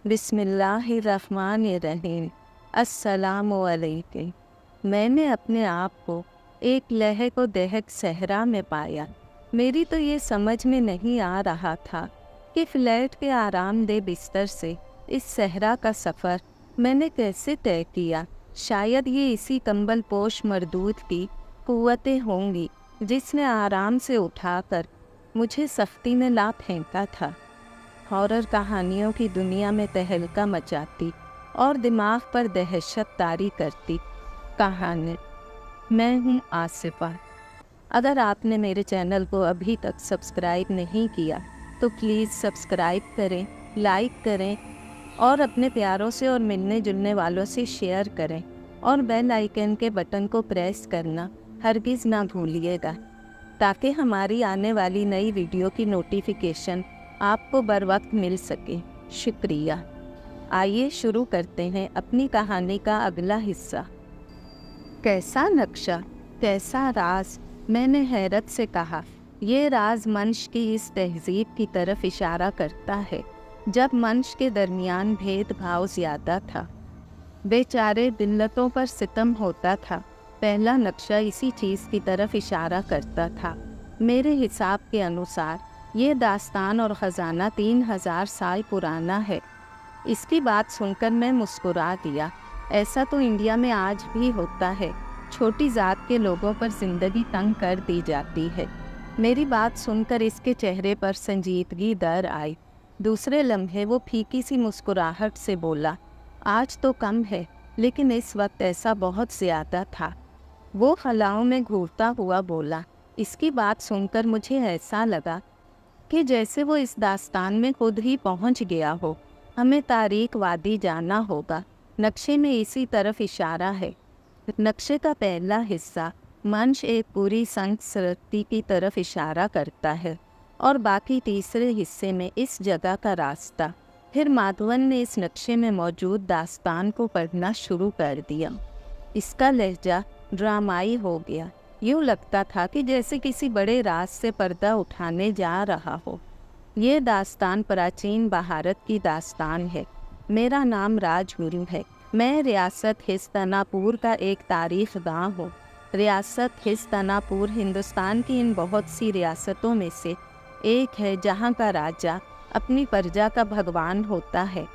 बिस्मिल्लाहिर्रहमानिर्रहीम। अस्सलामुअलैकुम। मैंने अपने आप को एक लहक व दहक सहरा में पाया। मेरी तो ये समझ में नहीं आ रहा था कि फ्लैट के आरामदेह बिस्तर से इस सहरा का सफ़र मैंने कैसे तय किया। शायद ये इसी कंबल पोश मर्दूद की कुव्वतें होंगी जिसने आराम से उठाकर मुझे सख्ती में ला फेंका था। हॉरर कहानियों की दुनिया में तहलका मचाती और दिमाग पर दहशत तारी करती कहानी। मैं हूँ आसिफा। अगर आपने मेरे चैनल को अभी तक सब्सक्राइब नहीं किया तो प्लीज़ सब्सक्राइब करें, लाइक करें और अपने प्यारों से और मिलने जुलने वालों से शेयर करें और बेल आइकन के बटन को प्रेस करना हरगिज़ ना भूलिएगा ताकि हमारी आने वाली नई वीडियो की नोटिफिकेशन आपको बर वक्त मिल सके। शुक्रिया। आइए शुरू करते हैं अपनी कहानी का अगला हिस्सा। कैसा नक्शा, कैसा राज, मैंने हैरत से कहा। ये राज मनुष्य की इस तहजीब की तरफ इशारा करता है जब मनुष्य के दरमियान भेदभाव ज़्यादा था, बेचारे दिल्लतों पर सितम होता था। पहला नक्शा इसी चीज़ की तरफ इशारा करता था। मेरे हिसाब के अनुसार ये दास्तान और ख़जाना 3000 साल पुराना है। इसकी बात सुनकर मैं मुस्कुरा दिया। ऐसा तो इंडिया में आज भी होता है। छोटी ज़ात के लोगों पर ज़िंदगी तंग कर दी जाती है। मेरी बात सुनकर इसके चेहरे पर संजीदगी दर आई। दूसरे लम्हे वो फीकी सी मुस्कुराहट से बोला, आज तो कम है लेकिन इस वक्त ऐसा बहुत ज़्यादा था। वो खलाओं में घूरता हुआ बोला। इसकी बात सुनकर मुझे ऐसा लगा कि जैसे वो इस दास्तान में खुद ही पहुंच गया हो। हमें तारीख वादी जाना होगा। नक्शे में इसी तरफ इशारा है। नक्शे का पहला हिस्सा मंच एक पूरी संस्कृति की तरफ इशारा करता है और बाकी तीसरे हिस्से में इस जगह का रास्ता। फिर माधवन ने इस नक्शे में मौजूद दास्तान को पढ़ना शुरू कर दिया। इसका लहजा ड्रामाई हो गया। यूँ लगता था कि जैसे किसी बड़े राज से पर्दा उठाने जा रहा हो। ये दास्तान प्राचीन भारत की दास्तान है। मेरा नाम राजगुरु है। मैं रियासत हिस्तानापुर का एक तारीखदां हूँ। रियासत हिस्तानापुर हिंदुस्तान की इन बहुत सी रियासतों में से एक है जहाँ का राजा अपनी प्रजा का भगवान होता है।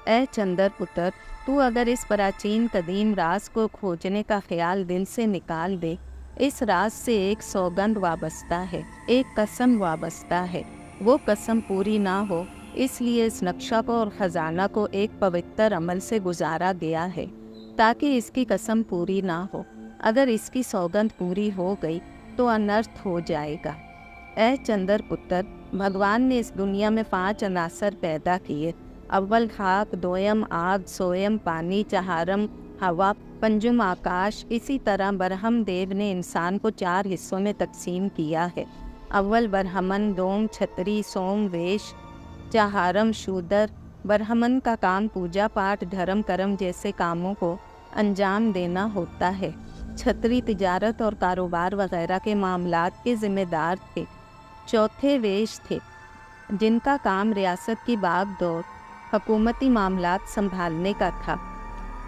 ऐ चंदर पुत्र, तू अगर इस प्राचीन कदीम राज को खोजने का ख्याल दिल से निकाल दे, इस राज से एक सौगंध वाबस्ता है, एक कसम वाबस्ता है। वो कसम पूरी ना हो इसलिए इस नक्शा को और ख़जाना को एक पवित्र अमल से गुजारा गया है ताकि इसकी कसम पूरी ना हो। अगर इसकी सौगंध पूरी हो गई तो अनर्थ हो जाएगा। ऐ चंदर पुत्र, भगवान ने इस दुनिया में 5 अनासर पैदा किए। अव्वल खाक, दोयम आग, सोयम पानी, चहारम हवा, पंजुम आकाश। इसी तरह बरहम देव ने इंसान को 4 हिस्सों में तकसीम किया है। अव्वल बरहमन, दोम छतरी, सोम वेश, चहारम शूदर। बरहमन का काम पूजा पाठ, धर्म कर्म जैसे कामों को अंजाम देना होता है। छतरी तिजारत और कारोबार वगैरह के मामलात के ज़िम्मेदार थे। चौथे वेश थे जिनका काम रियासत की बाग दौड़, हुकूमती मामलात संभालने का था।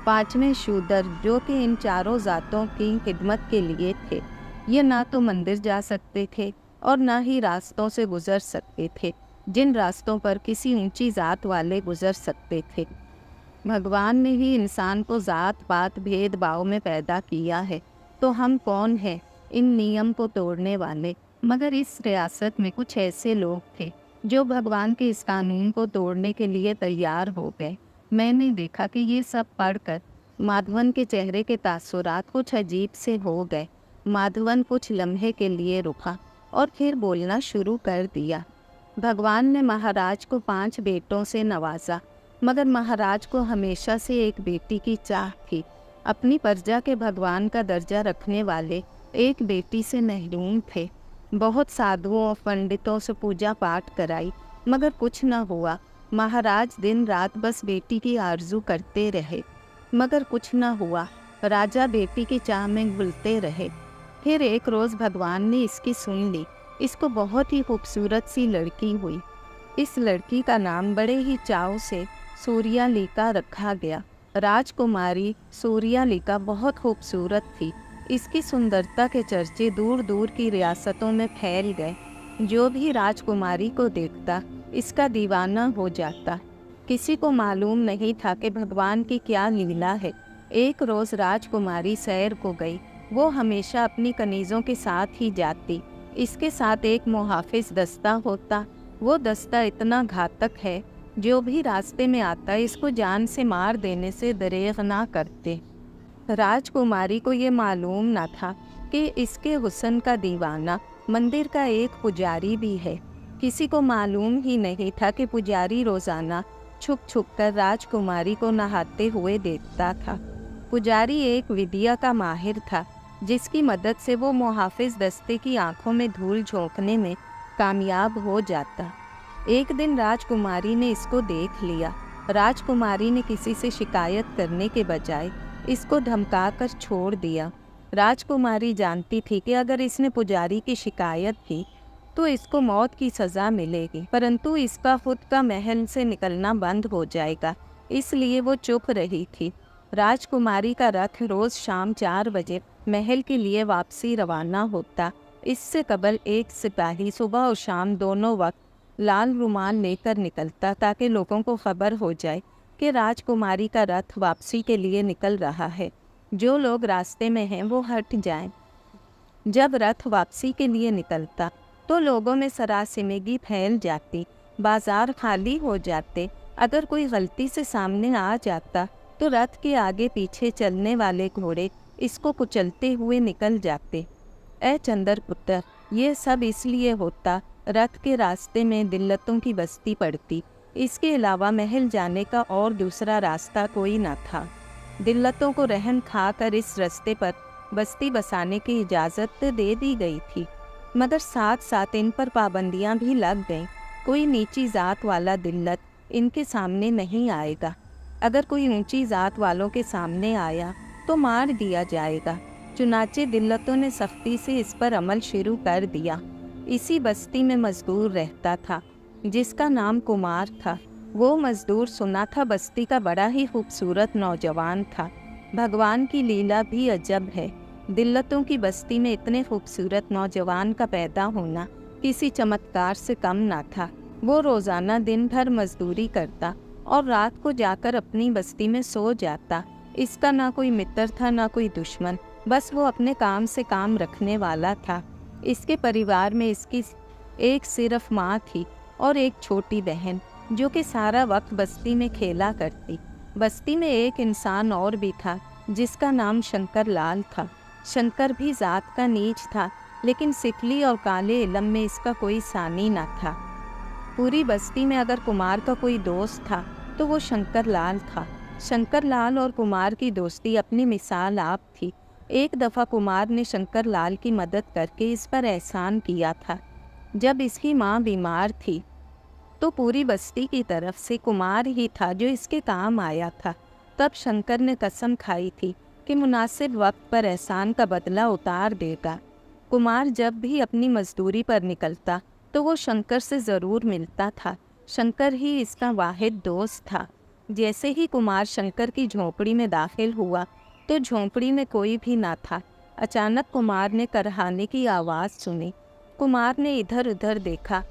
5वें शूदर जो कि इन चारों ज़ातों की खिदमत के लिए थे। ये ना तो मंदिर जा सकते थे और ना ही रास्तों से गुज़र सकते थे जिन रास्तों पर किसी ऊंची ज़ात वाले गुज़र सकते थे। भगवान ने ही इंसान को ज़ात पात भेदभाव में पैदा किया है, तो हम कौन हैं इन नियम को तोड़ने वाले। मगर इस रियासत में कुछ ऐसे लोग थे जो भगवान के इस कानून को तोड़ने के लिए तैयार हो गए। मैंने देखा कि ये सब पढ़कर माधवन के चेहरे के तासुरात कुछ अजीब से हो गए। माधवन कुछ लम्हे के लिए रुका और फिर बोलना शुरू कर दिया। भगवान ने महाराज को 5 बेटों से नवाजा, मगर महाराज को हमेशा से एक बेटी की चाह थी। अपनी प्रजा के भगवान का दर्जा रखने वाले एक बेटी से महरूम थे। बहुत साधुओं और पंडितों से पूजा पाठ कराई मगर कुछ न हुआ। महाराज दिन रात बस बेटी की आरजू करते रहे मगर कुछ न हुआ। राजा बेटी की चाह में घुलते रहे। फिर एक रोज़ भगवान ने इसकी सुन ली। इसको बहुत ही खूबसूरत सी लड़की हुई। इस लड़की का नाम बड़े ही चाव से सूर्यालिका रखा गया। राजकुमारी सूर्यालिका बहुत खूबसूरत थी। इसकी सुंदरता के चर्चे दूर दूर की रियासतों में फैल गए। जो भी राजकुमारी को देखता इसका दीवाना हो जाता। किसी को मालूम नहीं था कि भगवान की क्या लीला है। एक रोज़ राजकुमारी सैर को गई। वो हमेशा अपनी कनीज़ों के साथ ही जाती। इसके साथ एक मुहाफिज दस्ता होता। वो दस्ता इतना घातक है, जो भी रास्ते में आता इसको जान से मार देने से दरेग ना करते। राजकुमारी को ये मालूम न था कि इसके हुस्न का दीवाना मंदिर का एक पुजारी भी है। किसी को मालूम ही नहीं था कि पुजारी रोज़ाना छुप छुप कर राजकुमारी को नहाते हुए देखता था। पुजारी एक विद्या का माहिर था, जिसकी मदद से वो मुहाफिज दस्ते की आंखों में धूल झोंकने में कामयाब हो जाता। एक दिन राजकुमारी ने इसको देख लिया। राजकुमारी ने किसी से शिकायत करने के बजाय इसको धमकाकर छोड़ दिया। राजकुमारी जानती थी कि अगर इसने पुजारी की शिकायत की तो इसको मौत की सज़ा मिलेगी, परंतु इसका खुद का महल से निकलना बंद हो जाएगा, इसलिए वो चुप रही थी। राजकुमारी का रथ रोज़ शाम 4 बजे महल के लिए वापसी रवाना होता। इससे कबल एक सिपाही सुबह और शाम दोनों वक्त लाल रुमाल लेकर निकलता, ताकि लोगों को खबर हो जाए कि राजकुमारी का रथ वापसी के लिए निकल रहा है। जो लोग रास्ते में हैं वो हट जाएं। जब रथ वापसी के लिए निकलता तो लोगों में सरासिमगी फैल जाती, बाजार खाली हो जाते। अगर कोई गलती से सामने आ जाता तो रथ के आगे पीछे चलने वाले घोड़े इसको कुचलते हुए निकल जाते। ए चंद्रपुत्र, ये सब इसलिए होता रथ के रास्ते में दिल्लतों की बस्ती पड़ती। इसके अलावा महल जाने का और दूसरा रास्ता कोई न था। दिल्लतों को रहन खा कर इस रास्ते पर बस्ती बसाने की इजाज़त दे दी गई थी, मगर साथ साथ इन पर पाबंदियां भी लग गईं। कोई नीची ज़ात वाला दिल्लत इनके सामने नहीं आएगा। अगर कोई ऊंची ज़ात वालों के सामने आया तो मार दिया जाएगा। चुनाचे दिल्लतों ने सख्ती से इस पर अमल शुरू कर दिया। इसी बस्ती में मजदूर रहता था, जिसका नाम कुमार था। वो मजदूर सुना था बस्ती का बड़ा ही खूबसूरत नौजवान था। भगवान की लीला भी अजब है। दिल्लतों की बस्ती में इतने खूबसूरत नौजवान का पैदा होना किसी चमत्कार से कम ना था। वो रोज़ाना दिन भर मजदूरी करता और रात को जाकर अपनी बस्ती में सो जाता। इसका ना कोई मित्र था ना कोई दुश्मन, बस वो अपने काम से काम रखने वाला था। इसके परिवार में इसकी एक सिर्फ माँ थी और एक छोटी बहन, जो कि सारा वक्त बस्ती में खेला करती। बस्ती में एक इंसान और भी था, जिसका नाम शंकर लाल था। शंकर भी ज़ात का नीच था, लेकिन सिकली और काले इलम में इसका कोई सानी न था। पूरी बस्ती में अगर कुमार का कोई दोस्त था तो वो शंकर लाल था। शंकर लाल और कुमार की दोस्ती अपनी मिसाल आप थी। एक दफ़ा कुमार ने शंकर लाल की मदद करके इस पर एहसान किया था। जब इसकी माँ बीमार थी तो पूरी बस्ती की तरफ से कुमार ही था जो इसके काम आया था। तब शंकर ने कसम खाई थी कि मुनासिब वक्त पर एहसान का बदला उतार देगा। कुमार जब भी अपनी मजदूरी पर निकलता तो वो शंकर से ज़रूर मिलता था। शंकर ही इसका वाहिद दोस्त था। जैसे ही कुमार शंकर की झोंपड़ी में दाखिल हुआ तो झोंपड़ी में कोई भी ना था। अचानक कुमार ने करहाने की आवाज़ सुनी। कुमार ने इधर उधर देखा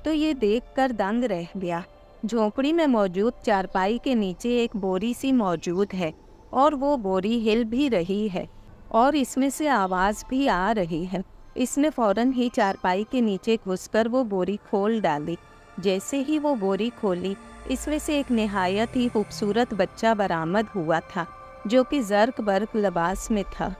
तो ये देखकर दंग रह गया। झोंपड़ी में मौजूद चारपाई के नीचे एक बोरी सी मौजूद है और वो बोरी हिल भी रही है और इसमें से आवाज़ भी आ रही है। इसने फ़ौरन ही चारपाई के नीचे घुसकर वो बोरी खोल डाली। जैसे ही वो बोरी खोली, इसमें से एक नहायत ही खूबसूरत बच्चा बरामद हुआ था, जो कि ज़र्क बर्क लिबास में था।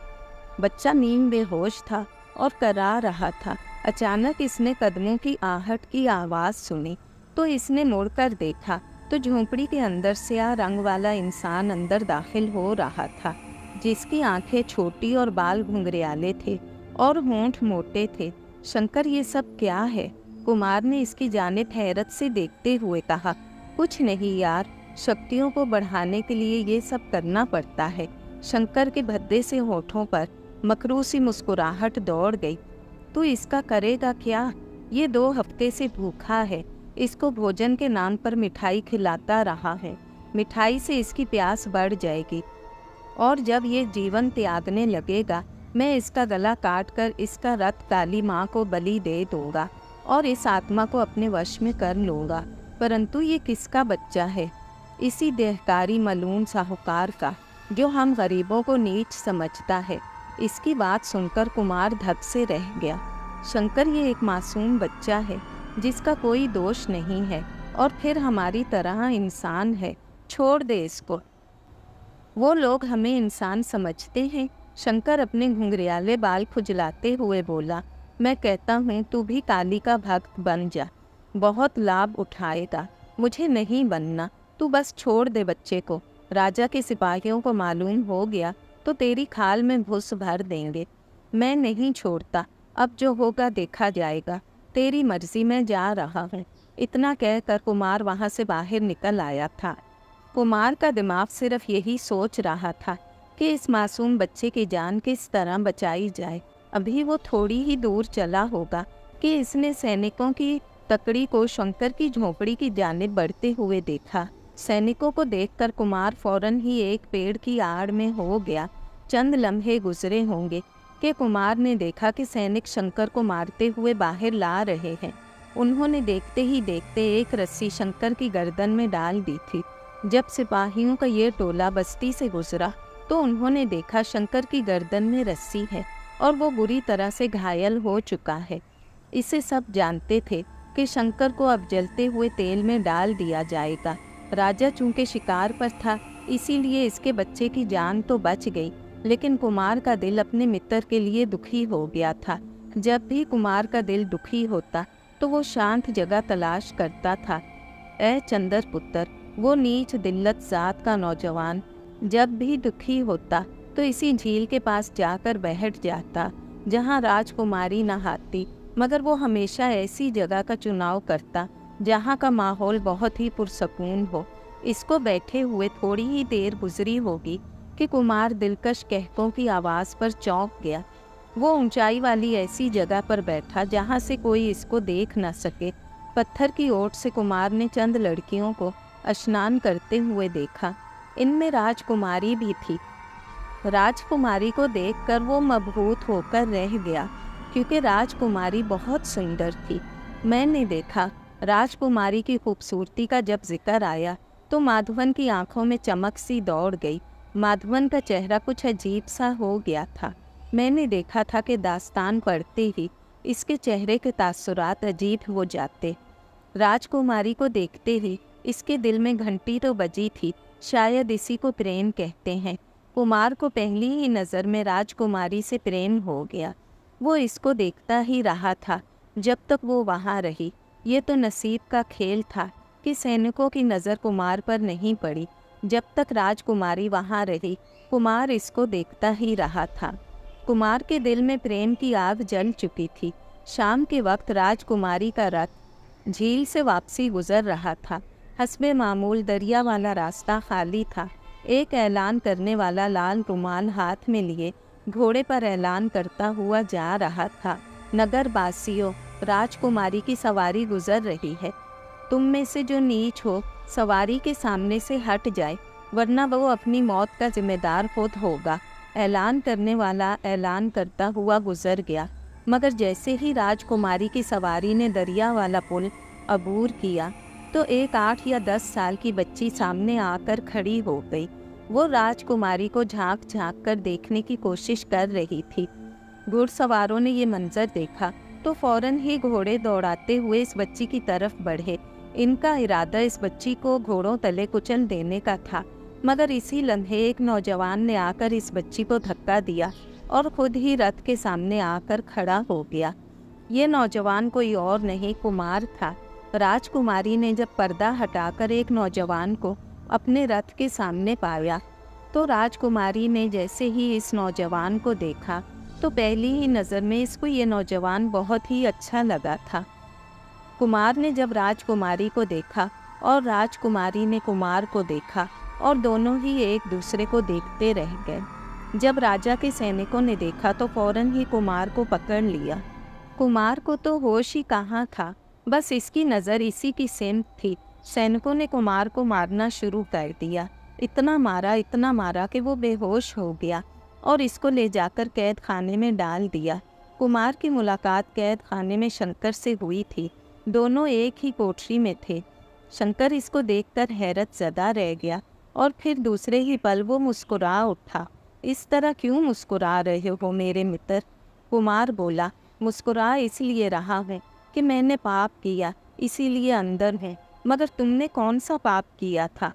बच्चा नींद बेहोश था और करा रहा था। अचानक इसने कदमों की आहट की आवाज़ सुनी तो इसने मुड़कर देखा तो झोंपड़ी के अंदर से रंग वाला इंसान अंदर दाखिल हो रहा था, जिसकी आंखें छोटी और बाल घुंघरियाले थे और होंठ मोटे थे। शंकर, ये सब क्या है? कुमार ने इसकी जानिब हैरत से देखते हुए कहा। कुछ नहीं यार, शक्तियों को बढ़ाने के लिए ये सब करना पड़ता है। शंकर के भद्दे से होठों पर मकरूसी मुस्कुराहट दौड़ गई। तू इसका करेगा क्या? ये 2 हफ्ते से भूखा है। इसको भोजन के नाम पर मिठाई खिलाता रहा है, मिठाई से इसकी प्यास बढ़ जाएगी और जब ये जीवन त्यागने लगेगा मैं इसका गला काट कर इसका रथ काली माँ को बलि दे दूंगा और इस आत्मा को अपने वश में कर लूँगा। परंतु ये किसका बच्चा है? इसी देहकारी मलून साहूकार का, जो हम गरीबों को नीच समझता है। इसकी बात सुनकर कुमार धक से रह गया। शंकर, ये एक मासूम बच्चा है जिसका कोई दोष नहीं है और फिर हमारी तरह इंसान है, छोड़ दे इसको। वो लोग हमें इंसान समझते हैं। शंकर अपने घुंघरियाले बाल खुजलाते हुए बोला, मैं कहता हूँ तू भी काली का भक्त बन जा, बहुत लाभ उठाएगा। मुझे नहीं बनना, तू बस छोड़ दे बच्चे को। राजा के सिपाहियों को मालूम हो गया तो तेरी खाल में घुस भर देंगे। मैं नहीं छोड़ता, अब जो होगा देखा जाएगा। तेरी मर्जी, मैं जा रहा हूँ। इतना कहकर कुमार वहाँ से बाहर निकल आया था। कुमार का दिमाग सिर्फ यही सोच रहा था कि इस मासूम बच्चे की जान किस तरह बचाई जाए। अभी वो थोड़ी ही दूर चला होगा कि इसने सैनिकों की तकड़ी को शंकर की झोपड़ी की जानिब बढ़ते हुए देखा। सैनिकों को देखकर कुमार फौरन ही एक पेड़ की आड़ में हो गया। चंद लम्हे गुजरे होंगे कि कुमार ने देखा कि सैनिक शंकर को मारते हुए बाहर ला रहे हैं। उन्होंने देखते ही देखते एक रस्सी शंकर की गर्दन में डाल दी थी। जब सिपाहियों का ये टोला बस्ती से गुजरा तो उन्होंने देखा शंकर की गर्दन में रस्सी है और वो बुरी तरह से घायल हो चुका है। इसे सब जानते थे कि शंकर को अब जलते हुए तेल में डाल दिया जाएगा। राजा चूंकि शिकार पर था इसीलिए इसके बच्चे की जान तो बच गई, लेकिन कुमार का दिल अपने मित्र के लिए दुखी हो गया था। जब भी कुमार का दिल दुखी होता तो वो शांत जगह तलाश करता था। ए चंदर पुत्र, वो नीच दिल्लत जात का नौजवान, जब भी दुखी होता तो इसी झील के पास जाकर बैठ जाता जहाँ राजकुमारी नहाती, मगर वो हमेशा ऐसी जगह का चुनाव करता जहाँ का माहौल बहुत ही पुरसकून हो। इसको बैठे हुए थोड़ी ही देर गुजरी होगी कि कुमार दिलकश कहकों की आवाज़ पर चौंक गया। वो ऊंचाई वाली ऐसी जगह पर बैठा जहाँ से कोई इसको देख न सके। पत्थर की ओट से कुमार ने चंद लड़कियों को स्नान करते हुए देखा। इनमें राजकुमारी भी थी। राजकुमारी को देखकर वो मबहूत होकर रह गया, क्योंकि राजकुमारी बहुत सुंदर थी। मैंने देखा राजकुमारी की खूबसूरती का जब जिक्र आया तो माधवन की आंखों में चमक सी दौड़ गई। माधवन का चेहरा कुछ अजीब सा हो गया था। मैंने देखा था कि दास्तान पढ़ते ही इसके चेहरे के तासुरात अजीब हो जाते। राजकुमारी को देखते ही इसके दिल में घंटी तो बजी थी, शायद इसी को प्रेम कहते हैं। कुमार को पहली ही नज़र में राजकुमारी से प्रेम हो गया। वो इसको देखता ही रहा था जब तक वो वहाँ रही। ये तो नसीब का खेल था कि सैनिकों की नज़र कुमार पर नहीं पड़ी। जब तक राजकुमारी वहाँ रही कुमार इसको देखता ही रहा था। कुमार के दिल में प्रेम की आग जल चुकी थी। शाम के वक्त राजकुमारी का रथ झील से वापसी गुजर रहा था। हस्बे मामूल दरिया वाला रास्ता खाली था। एक ऐलान करने वाला लाल रुमाल हाथ में लिए घोड़े पर ऐलान करता हुआ जा रहा था, नगर वासियों, राजकुमारी की सवारी गुजर रही है। तुम में से जो नीच हो सवारी के सामने से हट जाए, वरना वो अपनी मौत का जिम्मेदार खुद होगा। ऐलान करने वाला ऐलान करता हुआ गुजर गया, मगर जैसे ही राजकुमारी की सवारी ने दरिया वाला पुल अबूर किया तो एक 8 या 10 साल की बच्ची सामने आकर खड़ी हो गई। वो राजकुमारी को झांक झांक कर देखने की कोशिश कर रही थी। घुड़सवारों ने ये मंजर देखा तो फौरन ही घोड़े दौड़ाते हुए इस बच्ची की तरफ बढ़े। इनका इरादा इस बच्ची को घोड़ों तले कुचल देने का था, मगर इसी लम्हे एक नौजवान ने आकर इस बच्ची को धक्का दिया और खुद ही रथ के सामने आकर खड़ा हो गया। ये नौजवान कोई और नहीं, कुमार था। राजकुमारी ने जब पर्दा हटाकर एक नौजवान को अपने रथ के सामने पाया तो राजकुमारी ने जैसे ही इस नौजवान को देखा तो पहली ही नज़र में इसको ये नौजवान बहुत ही अच्छा लगा था। कुमार ने जब राजकुमारी को देखा और राजकुमारी ने कुमार को देखा और दोनों ही एक दूसरे को देखते रह गए। जब राजा के सैनिकों ने देखा तो फौरन ही कुमार को पकड़ लिया। कुमार को तो होश ही कहाँ था, बस इसकी नज़र इसी की सिमत थी सैनिकों ने कुमार को मारना शुरू कर दिया। इतना मारा कि वो बेहोश हो गया और इसको ले जाकर कैद खाने में डाल दिया। कुमार की मुलाकात कैद खाने में शंकर से हुई थी। दोनों एक ही कोठरी में थे। शंकर इसको देखकर हैरत ज़दा रह गया और फिर दूसरे ही पल वो मुस्कुरा उठा। इस तरह क्यों मुस्कुरा रहे हो मेरे मित्र? कुमार बोला, मुस्कुरा इसलिए रहा है कि मैंने पाप किया, इसीलिए अंदर है। मगर तुमने कौन सा पाप किया था?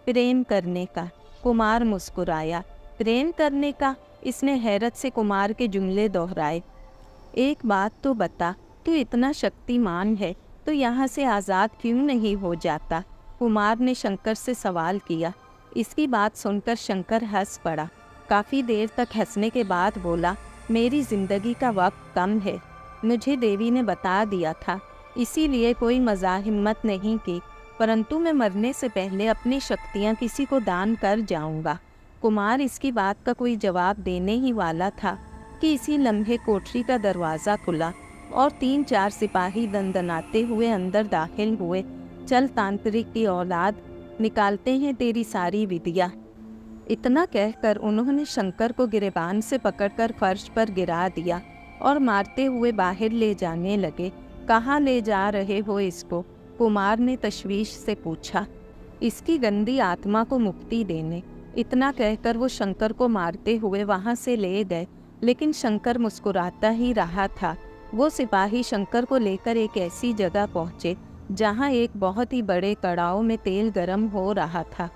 प्रेम करने का। कुमार मुस्कुराया। प्रेम करने का? इसने हैरत से कुमार के जुमले दोहराए। एक बात तो बता, तू इतना शक्तिमान है तो यहाँ से आज़ाद क्यों नहीं हो जाता? कुमार ने शंकर से सवाल किया। इसकी बात सुनकर शंकर हंस पड़ा। काफ़ी देर तक हंसने के बाद बोला, मेरी ज़िंदगी का वक्त कम है, मुझे देवी ने बता दिया था, इसीलिए कोई मज़ाहिमत नहीं की, परंतु मैं मरने से पहले अपनी शक्तियाँ किसी को दान कर जाऊँगा। कुमार इसकी बात का कोई जवाब देने ही वाला था कि इसी लम्हे कोठरी का दरवाज़ा खुला और 3-4 सिपाही दंदनाते हुए अंदर दाखिल हुए। चल तांत्रिक की औलाद, निकालते हैं तेरी सारी विद्या। इतना कहकर उन्होंने शंकर को गिरेबान से पकड़कर फर्श पर गिरा दिया और मारते हुए बाहर ले जाने लगे। कहाँ ले जा रहे हो इसको? कुमार ने तशवीश से पूछा। इसकी गंदी आत्मा को मुक्ति देने। इतना कहकर वो शंकर को मारते हुए वहाँ से ले गए, लेकिन शंकर मुस्कुराता ही रहा था। वो सिपाही शंकर को लेकर एक ऐसी जगह पहुँचे जहाँ एक बहुत ही बड़े कड़ाव में तेल गर्म हो रहा था।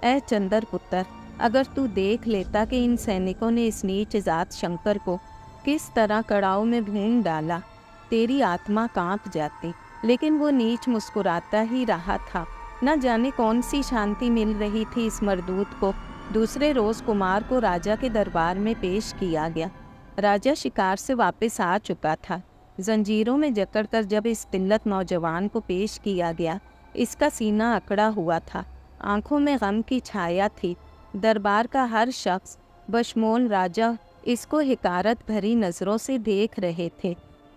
ऐ चंदर पुत्र, अगर तू देख लेता कि इन सैनिकों ने इस नीच जात शंकर को किस तरह कड़ाव में भून डाला, तेरी आत्मा कांप जाती। लेकिन वो नीच मुस्कुराता ही रहा था। न जाने कौन सी शांति मिल रही थी इस मर्दूत को। दूसरे रोज़ कुमार को राजा के दरबार में पेश किया गया। राजा शिकार से वापस आ चुका था। जंजीरों में जकड़कर जब इस तिल्लत नौजवान को पेश किया गया, इसका सीना अकड़ा हुआ था, आंखों में गम की छाया थी। दरबार का हर शख्स बशमोल राजा इसको हिकारत भरी नज़रों से देख रहे थे।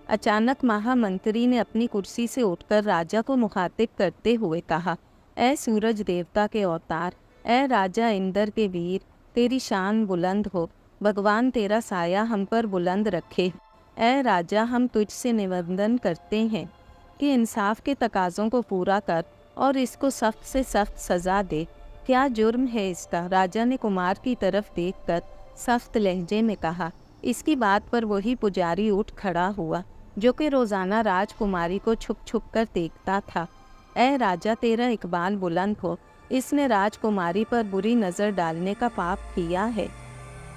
अचानक महामंत्री ने अपनी कुर्सी से उठकर राजा को मुखातिब करते हुए कहा, ऐ सूरज देवता के अवतार, ऐ राजा इंदर के वीर, तेरी शान बुलंद हो, भगवान तेरा साया हम पर बुलंद रखे। ऐ राजा, हम तुझसे निवेदन करते हैं कि इंसाफ के तकाज़ों को पूरा कर और इसको सख्त से सख्त सज़ा दे। क्या जुर्म है इसका? राजा ने कुमार की तरफ देखकर सख्त लहजे में कहा। इसकी बात पर वही पुजारी उठ खड़ा हुआ जो कि रोज़ाना राजकुमारी को छुप छुप कर देखता था। ऐ राजा, तेरा इकबाल बुलंद हो, इसने राजकुमारी पर बुरी नज़र डालने का पाप किया है।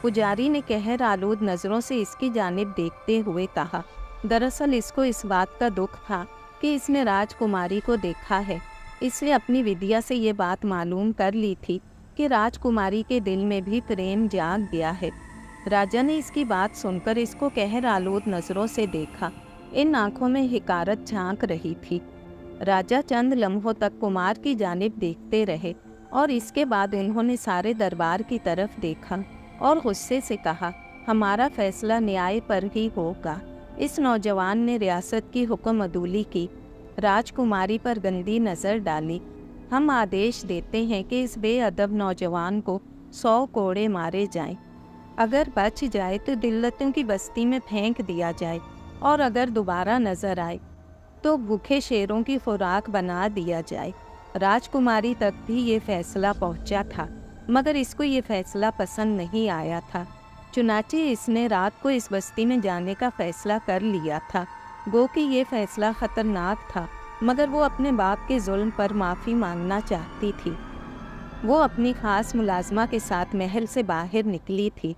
पुजारी ने कहर आलूद नज़रों से इसकी जानिब देखते हुए कहा। दरअसल इसको इस बात का दुख था कि इसने राजकुमारी को देखा है। इसने अपनी विद्या से ये बात मालूम कर ली थी कि राजकुमारी के दिल में भी प्रेम जाग गया है। राजा ने इसकी बात सुनकर इसको कहर आलूद नज़रों से देखा। इन आँखों में हिकारत झांक रही थी। राजा चंद लम्हों तक कुमार की जानिब देखते रहे और इसके बाद उन्होंने सारे दरबार की तरफ देखा और गुस्से से कहा, हमारा फैसला न्याय पर ही होगा। इस नौजवान ने रियासत की हुक्म अदूली की, राजकुमारी पर गंदी नज़र डाली। हम आदेश देते हैं कि इस बेअदब नौजवान को 100 कोड़े मारे जाएं। अगर बच जाए तो दिल्लतों की बस्ती में फेंक दिया जाए और अगर दोबारा नज़र आए तो भूखे शेरों की खुराक बना दिया जाए। राजकुमारी तक भी ये फैसला पहुंचा था, मगर इसको ये फैसला पसंद नहीं आया था। चुनाचे इसने रात को इस बस्ती में जाने का फैसला कर लिया था। गो कि ये फैसला ख़तरनाक था, मगर वो अपने बाप के जुल्म पर माफ़ी मांगना चाहती थी। वो अपनी ख़ास मुलाजमा के साथ महल से बाहर निकली थी।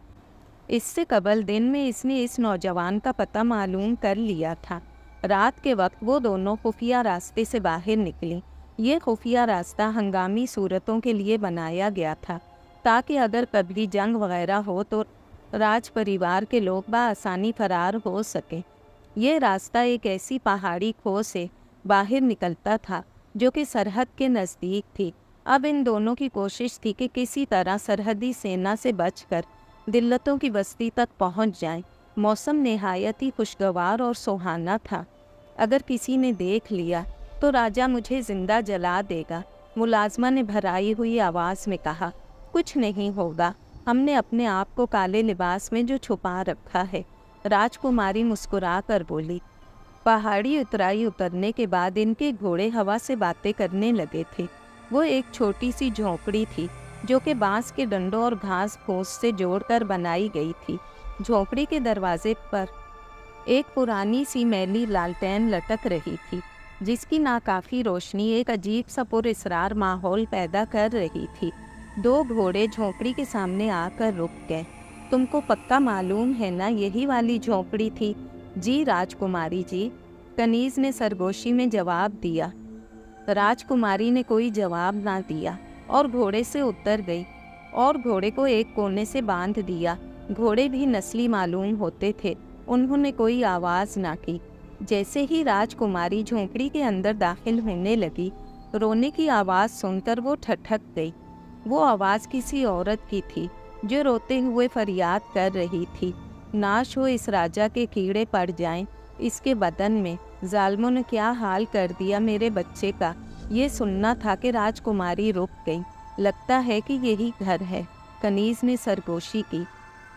इससे कबल दिन में इसने इस नौजवान का पता मालूम कर लिया था। रात के वक्त वो दोनों खुफिया रास्ते से बाहर निकली। ये खुफिया रास्ता हंगामी सूरतों के लिए बनाया गया था, ताकि अगर कभी जंग वगैरह हो तो राज परिवार के लोग बआसानी फरार हो सके। ये रास्ता एक ऐसी पहाड़ी खो से बाहर निकलता था जो कि सरहद के नज़दीक थी। अब इन दोनों की कोशिश थी कि किसी तरह सरहदी सेना से बचकर दिल्लतों की बस्ती तक पहुंच जाएं। मौसम निहायत ही खुशगवार और सुहाना था। अगर किसी ने देख लिया तो राजा मुझे जिंदा जला देगा। मुलाजमा ने भराई हुई आवाज़ में कहा, कुछ नहीं होगा, हमने अपने आप को काले लिबास में जो छुपा रखा है। राजकुमारी मुस्कुरा कर बोली। पहाड़ी उतराई उतरने के बाद इनके घोड़े हवा से बातें करने लगे थे। वो एक छोटी सी झोंपड़ी थी जो कि बांस के डंडों और घास फूस से जोड़कर बनाई गई थी। झोंपड़ी के दरवाजे पर एक पुरानी सी मैली लालटेन लटक रही थी, जिसकी नाकाफी रोशनी एक अजीब सा पुरअसरार माहौल पैदा कर रही थी। दो घोड़े झोंपड़ी के सामने आकर रुक गए। तुमको पक्का मालूम है ना, यही वाली झोंपड़ी थी? जी राजकुमारी जी, कनीज ने सरगोशी में जवाब दिया। राजकुमारी ने कोई जवाब ना दिया और घोड़े से उतर गई और घोड़े को एक कोने से बांध दिया। घोड़े भी नस्ली मालूम होते थे। उन्होंने कोई आवाज़ ना की। जैसे ही राजकुमारी झोंपड़ी के अंदर दाखिल होने लगी, रोने की आवाज़ सुनकर वो ठठक गई। वो आवाज़ किसी औरत की थी जो रोते हुए फरियाद कर रही थी, नाश हो इस राजा के कीड़े पड़ जाएं, इसके बदन में जालिमों ने क्या हाल कर दिया मेरे बच्चे का। ये सुनना था कि राजकुमारी रुक गई। लगता है कि यही घर है, कनीज ने सरगोशी की।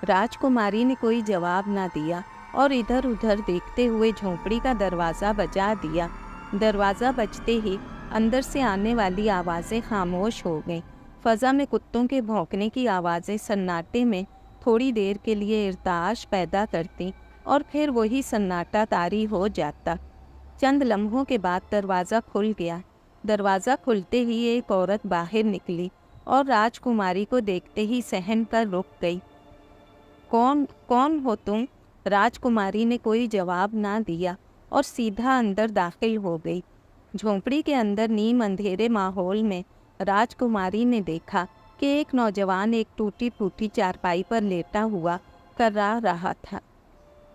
राजकुमारी ने कोई जवाब ना दिया और इधर उधर देखते हुए झोंपड़ी का दरवाज़ा बजा दिया। दरवाज़ा बजते ही अंदर से आने वाली आवाज़ें खामोश हो गईं। फ़ज़ा में कुत्तों के भौंकने की आवाज़ें सन्नाटे में थोड़ी देर के लिए इर्ताश पैदा करती और फिर वही सन्नाटा तारी हो जाता। चंद लम्हों के बाद दरवाज़ा खुल गया। दरवाज़ा खुलते ही एक औरत बाहर निकली और राजकुमारी को देखते ही सहम कर रुक गई। कौन कौन हो तुम? राजकुमारी ने कोई जवाब ना दिया और सीधा अंदर दाखिल हो गई। झोंपड़ी के अंदर नीम अंधेरे माहौल में राजकुमारी ने देखा कि एक नौजवान एक टूटी फूटी चारपाई पर लेटा हुआ कर्रा रहा था।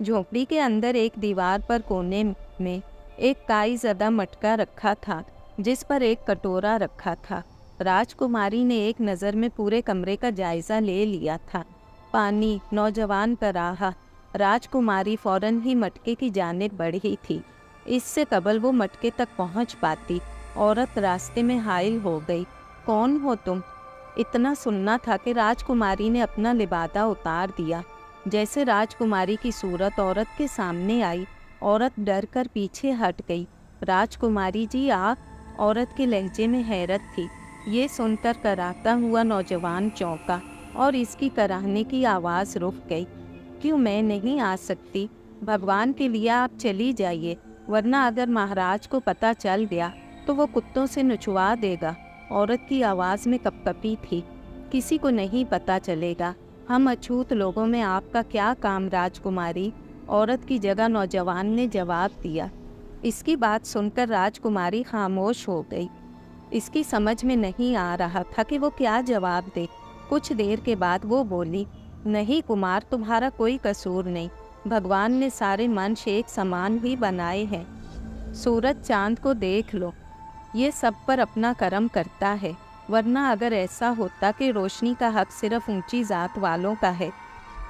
झोंपड़ी के अंदर एक दीवार पर कोने में एक काई ज़दा मटका रखा था, जिस पर एक कटोरा रखा था। राजकुमारी ने एक नज़र में पूरे कमरे का जायज़ा ले लिया था। पानी, नौजवान का राह। राजकुमारी फौरन ही मटके की जानिब बढ़ी थी। इससे कबल वो मटके तक पहुंच पाती, औरत रास्ते में हाइल हो गई। कौन हो तुम? इतना सुनना था कि राजकुमारी ने अपना लिबादा उतार दिया। जैसे राजकुमारी की सूरत औरत के सामने आई, औरत डर कर पीछे हट गई। राजकुमारी जी आप? औरत के लहजे में हैरत थी। ये सुनकर कराहता हुआ नौजवान चौंका और इसकी कराहने की आवाज़ रुक गई। क्यों मैं नहीं आ सकती? भगवान के लिए आप चली जाइए, वरना अगर महाराज को पता चल गया तो वो कुत्तों से नचवा देगा। औरत की आवाज़ में कपकपी थी। किसी को नहीं पता चलेगा। हम अछूत लोगों में आपका क्या काम राजकुमारी? औरत की जगह नौजवान ने जवाब दिया। इसकी बात सुनकर राजकुमारी खामोश हो गई। इसकी समझ में नहीं आ रहा था कि वो क्या जवाब दे। कुछ देर के बाद वो बोली, नहीं कुमार, तुम्हारा कोई कसूर नहीं। भगवान ने सारे मनुष्य एक समान ही बनाए हैं। सूरज चांद को देख लो, ये सब पर अपना करम करता है। वरना अगर ऐसा होता कि रोशनी का हक सिर्फ ऊंची जात वालों का है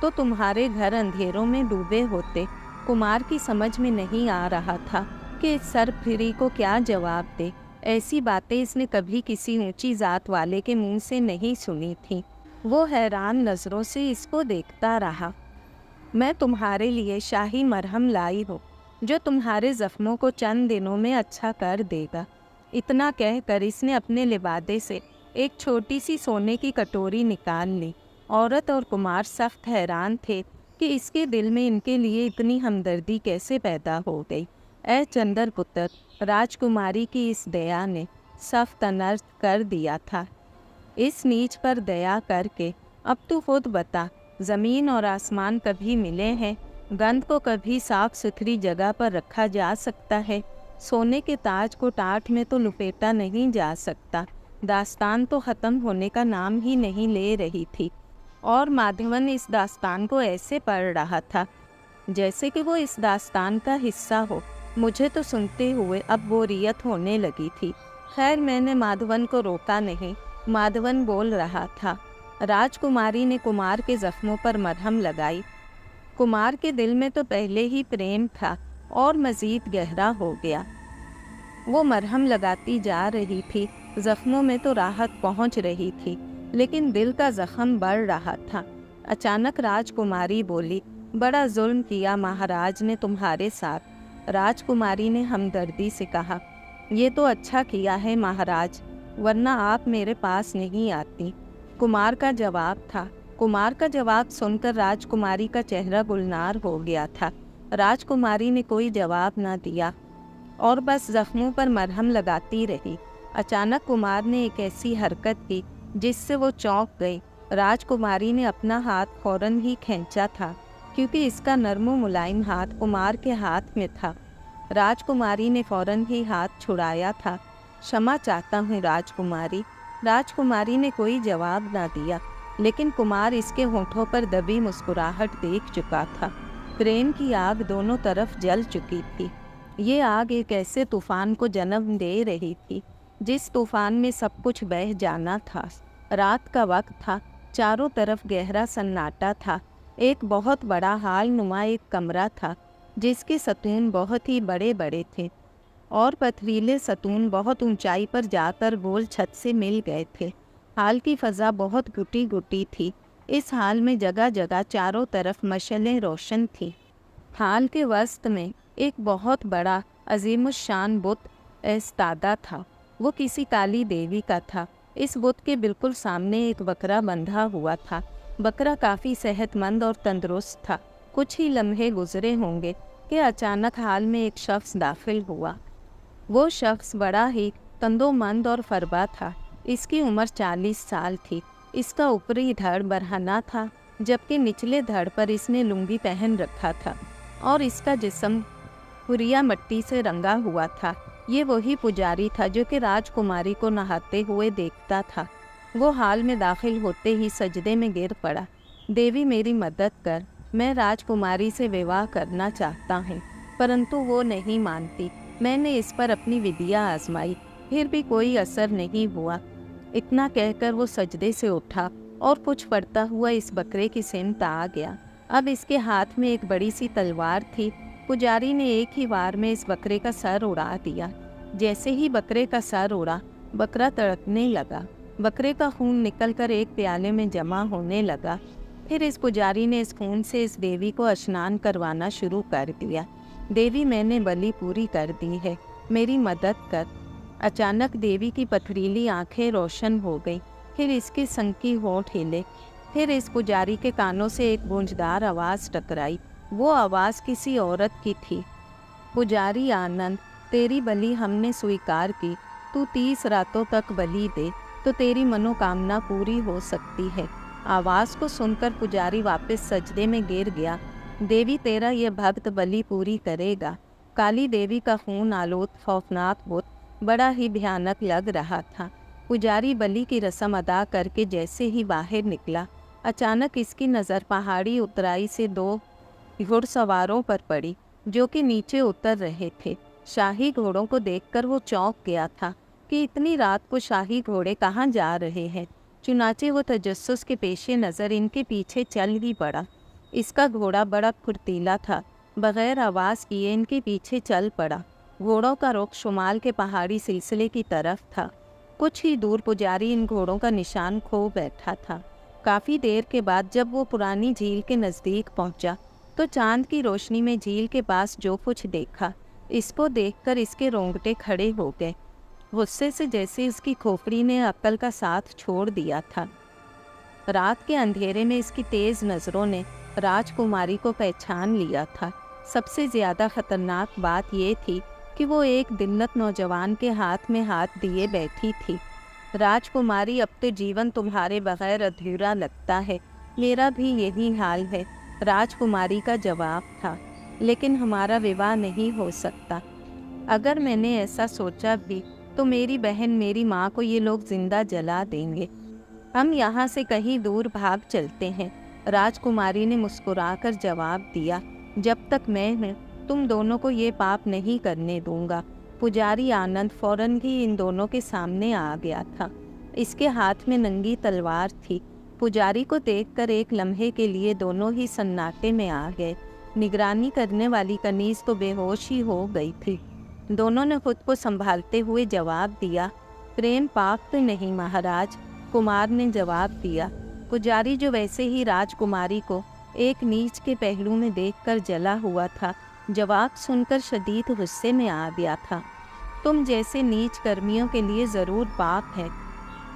तो तुम्हारे घर अंधेरों में डूबे होते। कुमार की समझ में नहीं आ रहा था कि इस सरफिरी को क्या जवाब दे। ऐसी बातें इसने कभी किसी ऊंची जात वाले के मुंह से नहीं सुनी थी। वो हैरान नज़रों से इसको देखता रहा। मैं तुम्हारे लिए शाही मरहम लाई हूँ जो तुम्हारे ज़ख्मों को चंद दिनों में अच्छा कर देगा। इतना कहकर इसने अपने लिबादे से एक छोटी सी सोने की कटोरी निकाल ली। औरत और कुमार सख्त हैरान थे कि इसके दिल में इनके लिए इतनी हमदर्दी कैसे पैदा हो गई। ऐ चंदर पुत्र, राजकुमारी की इस दया ने सख्त अनर्थ कर दिया था। इस नीच पर दया करके अब तू खुद बता, ज़मीन और आसमान कभी मिले हैं? गंध को कभी साफ सुथरी जगह पर रखा जा सकता है? सोने के ताज को टाट में तो लुपेटा नहीं जा सकता। दास्तान तो ख़त्म होने का नाम ही नहीं ले रही थी और माधवन इस दास्तान को ऐसे पढ़ रहा था जैसे कि वो इस दास्तान का हिस्सा हो। मुझे तो सुनते हुए अब बोरियत होने लगी थी। खैर मैंने माधवन को रोका नहीं। माधवन बोल रहा था। राजकुमारी ने कुमार के ज़ख्मों पर मरहम लगाई। कुमार के दिल में तो पहले ही प्रेम था और मज़ीद गहरा हो गया। वो मरहम लगाती जा रही थी। जख्मों में तो राहत पहुंच रही थी, लेकिन दिल का जख्म बढ़ रहा था। अचानक राजकुमारी बोली, बड़ा जुल्म किया महाराज ने तुम्हारे साथ। राजकुमारी ने हमदर्दी से कहा, ये तो अच्छा किया है महाराज, वरना आप मेरे पास नहीं आती। कुमार का जवाब था। कुमार का जवाब सुनकर राजकुमारी का चेहरा गुलनार हो गया था। राजकुमारी ने कोई जवाब न दिया और बस जख्मों पर मरहम लगाती रही। अचानक कुमार ने एक ऐसी हरकत की जिससे वो चौंक गई। राजकुमारी ने अपना हाथ फौरन ही खींचा था, क्योंकि इसका नर्म मुलायम हाथ कुमार के हाथ में था। राजकुमारी ने फौरन ही हाथ छुड़ाया था। क्षमा चाहता हूँ राजकुमारी। राजकुमारी ने कोई जवाब ना दिया, लेकिन कुमार इसके होठों पर दबी मुस्कुराहट देख चुका था। प्रेम की आग दोनों तरफ जल चुकी थी। ये आग एक ऐसे तूफान को जन्म दे रही थी जिस तूफान में सब कुछ बह जाना था। रात का वक्त था, चारों तरफ गहरा सन्नाटा था। एक बहुत बड़ा हाल नुमा एक कमरा था जिसके सतून बहुत ही बड़े बड़े थे और पथरीले सतून बहुत ऊंचाई पर जाकर गोल छत से मिल गए थे। हाल की फ़ज़ा बहुत गुटी गुटी थी। इस हाल में जगह जगह चारों तरफ मशलें रोशन थीं। हाल के वस्त में एक बहुत बड़ा अजीमुश्शान बुत ऐस्तादा था। वो किसी काली देवी का था। इस बुत के बिल्कुल सामने एक बकरा बंधा हुआ था। बकरा काफ़ी सेहतमंद और तंदुरुस्त था। कुछ ही लम्हे गुजरे होंगे कि अचानक हाल में एक शख्स दाखिल हुआ। वो शख्स बड़ा ही तंदोमंद और फरबा था। इसकी उम्र 40 साल थी। इसका ऊपरी धड़ बरहना था, जबकि निचले धड़ पर इसने लुंगी पहन रखा था और इसका जिस्म पुरिया मिट्टी से रंगा हुआ था। ये वही पुजारी था जो कि राजकुमारी को नहाते हुए देखता था। वो हाल में दाखिल होते ही सजदे में गिर पड़ा। देवी मेरी मदद कर, मैं राजकुमारी से विवाह करना चाहता हूँ, परंतु वो नहीं मानती। मैंने इस पर अपनी विद्या आजमाई, फिर भी कोई असर नहीं हुआ। इतना कहकर वो सजदे से उठा और कुछ पड़ता हुआ इस बकरे की सिमत आ गया। अब इसके हाथ में एक बड़ी सी तलवार थी। पुजारी ने एक ही वार में इस बकरे का सर उड़ा दिया। जैसे ही बकरे का सर उड़ा, बकरा तड़पने लगा। बकरे का खून निकलकर एक प्याले में जमा होने लगा। फिर इस पुजारी ने इस खून से इस देवी को स्नान करवाना शुरू कर दिया। देवी, मैंने बलि पूरी कर दी है, मेरी मदद कर। अचानक देवी की पथरीली आंखें रोशन हो गई। फिर इसके संकी होंठ हिले। फिर इस पुजारी के कानों से एक गूंजदार आवाज़ टकराई। वो आवाज़ किसी औरत की थी। पुजारी आनंद, तेरी बलि हमने स्वीकार की। तू 30 रातों तक बलि दे तो तेरी मनोकामना पूरी हो सकती है। आवाज़ को सुनकर पुजारी वापस सजदे में गिर गया। देवी, तेरा ये भक्त बलि पूरी करेगा। काली देवी का खून आलोत खौफनाक बुत बड़ा ही भयानक लग रहा था। पुजारी बलि की रस्म अदा करके जैसे ही बाहर निकला, अचानक इसकी नज़र पहाड़ी उतराई से 2 घुड़सवारों पर पड़ी जो कि नीचे उतर रहे थे। शाही घोड़ों को देखकर वो चौंक गया था कि इतनी रात को शाही घोड़े कहाँ जा रहे हैं। चुनाचे वो तजस्सुस के पेशे नज़र इनके पीछे चल ही पड़ा। इसका घोड़ा बड़ा फुर्तीला था। बग़ैर आवाज़ किए इनके पीछे चल पड़ा। घोड़ों का रुख शुमाल के पहाड़ी सिलसिले की तरफ था। कुछ ही दूर पुजारी इन घोड़ों का निशान खो बैठा था। काफ़ी देर के बाद जब वो पुरानी झील के नज़दीक पहुंचा, तो चांद की रोशनी में झील के पास जो कुछ देखा, इसको देखकर इसके रोंगटे खड़े हो गए। गुस्से से जैसे इसकी खोपड़ी ने अक्ल का साथ छोड़ दिया था। रात के अंधेरे में इसकी तेज़ नज़रों ने राजकुमारी को पहचान लिया था। सबसे ज़्यादा ख़तरनाक बात ये थी कि वो एक दिल्लत नौजवान के हाथ में हाथ दिए बैठी थी। राजकुमारी, अब तो जीवन तुम्हारे बगैर अधूरा लगता है। मेरा भी यही हाल है, राजकुमारी का जवाब था। लेकिन हमारा विवाह नहीं हो सकता। अगर मैंने ऐसा सोचा भी तो मेरी बहन, मेरी माँ को ये लोग जिंदा जला देंगे। हम यहाँ से कहीं दूर भाग चलते हैं। राजकुमारी ने मुस्कुराकर जवाब दिया, जब तक मैं हूँ तुम दोनों को ये पाप नहीं करने दूंगा। पुजारी आनंद फौरन ही इन दोनों के सामने आ गया था। इसके हाथ में नंगी तलवार थी। पुजारी को देखकर एक लम्हे के लिए दोनों ही सन्नाटे में आ गए। निगरानी करने वाली कनीज तो बेहोश ही हो गई थी। दोनों ने खुद को संभालते हुए जवाब दिया, प्रेम पाप तो नहीं महाराज। कुमार ने जवाब दिया। पुजारी जो वैसे ही राजकुमारी को एक नीच के पहलू में देखकर जला हुआ था, जवाब सुनकर शदीद गुस्से में आ गया था। तुम जैसे नीच कर्मियों के लिए ज़रूर पाप है।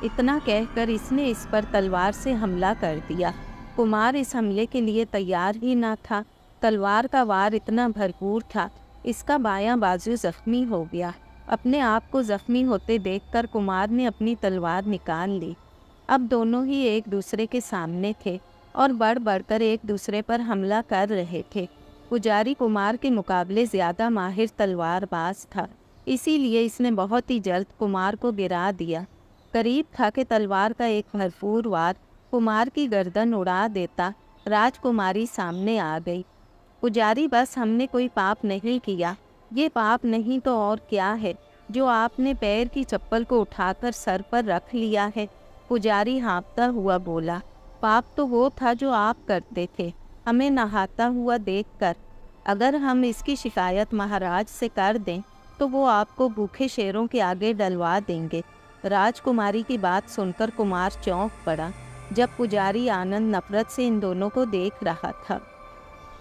इतना कहकर इसने इस पर तलवार से हमला कर दिया। कुमार इस हमले के लिए तैयार ही ना था। तलवार का वार इतना भरपूर था, इसका बायां बाजू जख्मी हो गया। अपने आप को जख्मी होते देखकर कुमार ने अपनी तलवार निकाल ली। अब दोनों ही एक दूसरे के सामने थे और बढ़ बढ़कर एक दूसरे पर हमला कर रहे थे। पुजारी कुमार के मुकाबले ज़्यादा माहिर तलवारबाज था, इसीलिए इसने बहुत ही जल्द कुमार को गिरा दिया। करीब था कि तलवार का एक भरपूर वार कुमार की गर्दन उड़ा देता। राजकुमारी सामने आ गई। पुजारी, बस हमने कोई पाप नहीं किया। ये पाप नहीं तो और क्या है जो आपने पैर की चप्पल को उठाकर सर पर रख लिया है। पुजारी हाँफता हुआ बोला, पाप तो वो था जो आप करते थे, हमें नहाता हुआ देखकर। अगर हम इसकी शिकायत महाराज से कर दें तो वो आपको भूखे शेरों के आगे डलवा देंगे। राजकुमारी की बात सुनकर कुमार चौंक पड़ा। जब पुजारी आनंद नफरत से इन दोनों को देख रहा था।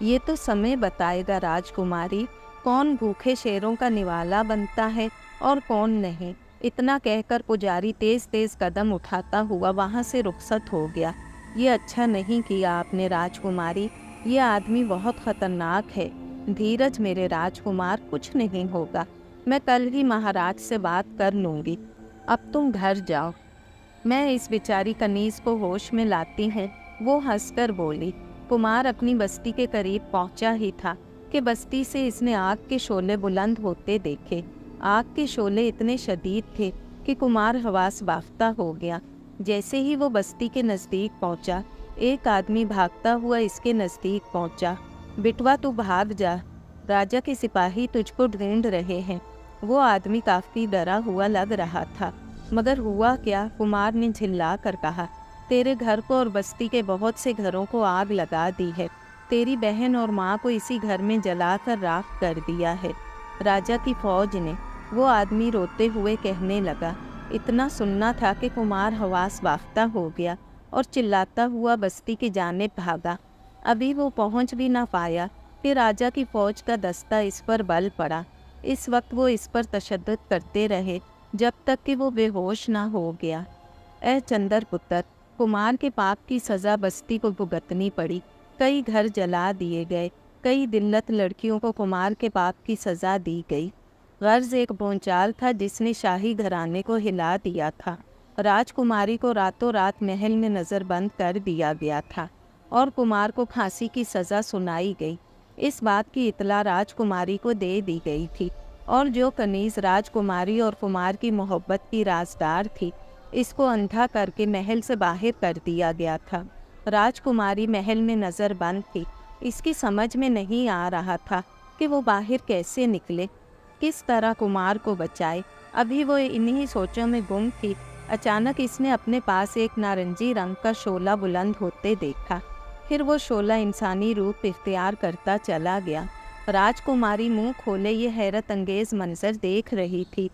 ये तो समय बताएगा राजकुमारी, कौन भूखे शेरों का निवाला बनता है और कौन नहीं। इतना कहकर पुजारी तेज तेज कदम उठाता हुआ वहाँ से रुखसत हो गया। ये अच्छा नहीं किया आपने राजकुमारी, ये आदमी बहुत खतरनाक है। धीरज मेरे राजकुमार, कुछ नहीं होगा, मैं कल ही महाराज से बात कर लूँगी। अब तुम घर जाओ, मैं इस बेचारी कनीज को होश में लाती हूँ। वो हंसकर बोली। कुमार अपनी बस्ती के करीब पहुँचा ही था कि बस्ती से इसने आग के शोले बुलंद होते देखे। आग के शोले इतने शदीद थे कि कुमार हवास बाफ्ता हो गया। जैसे ही वो बस्ती के नज़दीक पहुंचा, एक आदमी भागता हुआ इसके नज़दीक पहुंचा। बिटवा तू भाग जा, राजा के सिपाही तुझको ढूंढ रहे हैं। वो आदमी काफ़ी डरा हुआ लग रहा था, मगर हुआ क्या, कुमार ने झिल्ला कर कहा, तेरे घर को और बस्ती के बहुत से घरों को आग लगा दी है। तेरी बहन और माँ को इसी घर में जलाकर राख कर दिया है राजा की फौज ने। वो आदमी रोते हुए कहने लगा। इतना सुनना था कि कुमार हवास बाफ्ता हो गया और चिल्लाता हुआ बस्ती की जानिब भागा। अभी वो पहुंच भी ना पाया कि राजा की फौज का दस्ता इस पर बल पड़ा। इस वक्त वो इस पर तशद्दुद करते रहे जब तक कि वो बेहोश ना हो गया। ए चंदर पुत्र, कुमार के पाप की सज़ा बस्ती को भुगतनी पड़ी। कई घर जला दिए गए, कई दिल्लत लड़कियों को कुमार के पाप की सज़ा दी गई। गर्ज एक भूचाल था जिसने शाही घराने को हिला दिया था। राजकुमारी को रातों रात महल में नज़रबंद कर दिया गया था और कुमार को फांसी की सज़ा सुनाई गई। इस बात की इतला राजकुमारी को दे दी गई थी और जो कनीज़ राजकुमारी और कुमार की मोहब्बत की राजदार थी, इसको अंधा करके महल से बाहर कर दिया गया था। राजकुमारी महल में नज़रबंद थी। इसकी समझ में नहीं आ रहा था कि वो बाहर कैसे निकले, किस तरह कुमार को बचाए। अभी वो इन्हीं सोचों में गुम थी। अचानक इसने अपने पास एक नारंगी रंग का शोला बुलंद होते देखा। फिर वो शोला इंसानी रूप इख्तियार करता चला गया। राजकुमारी मुंह खोले ये हैरत अंगेज़ मंजर देख रही थी।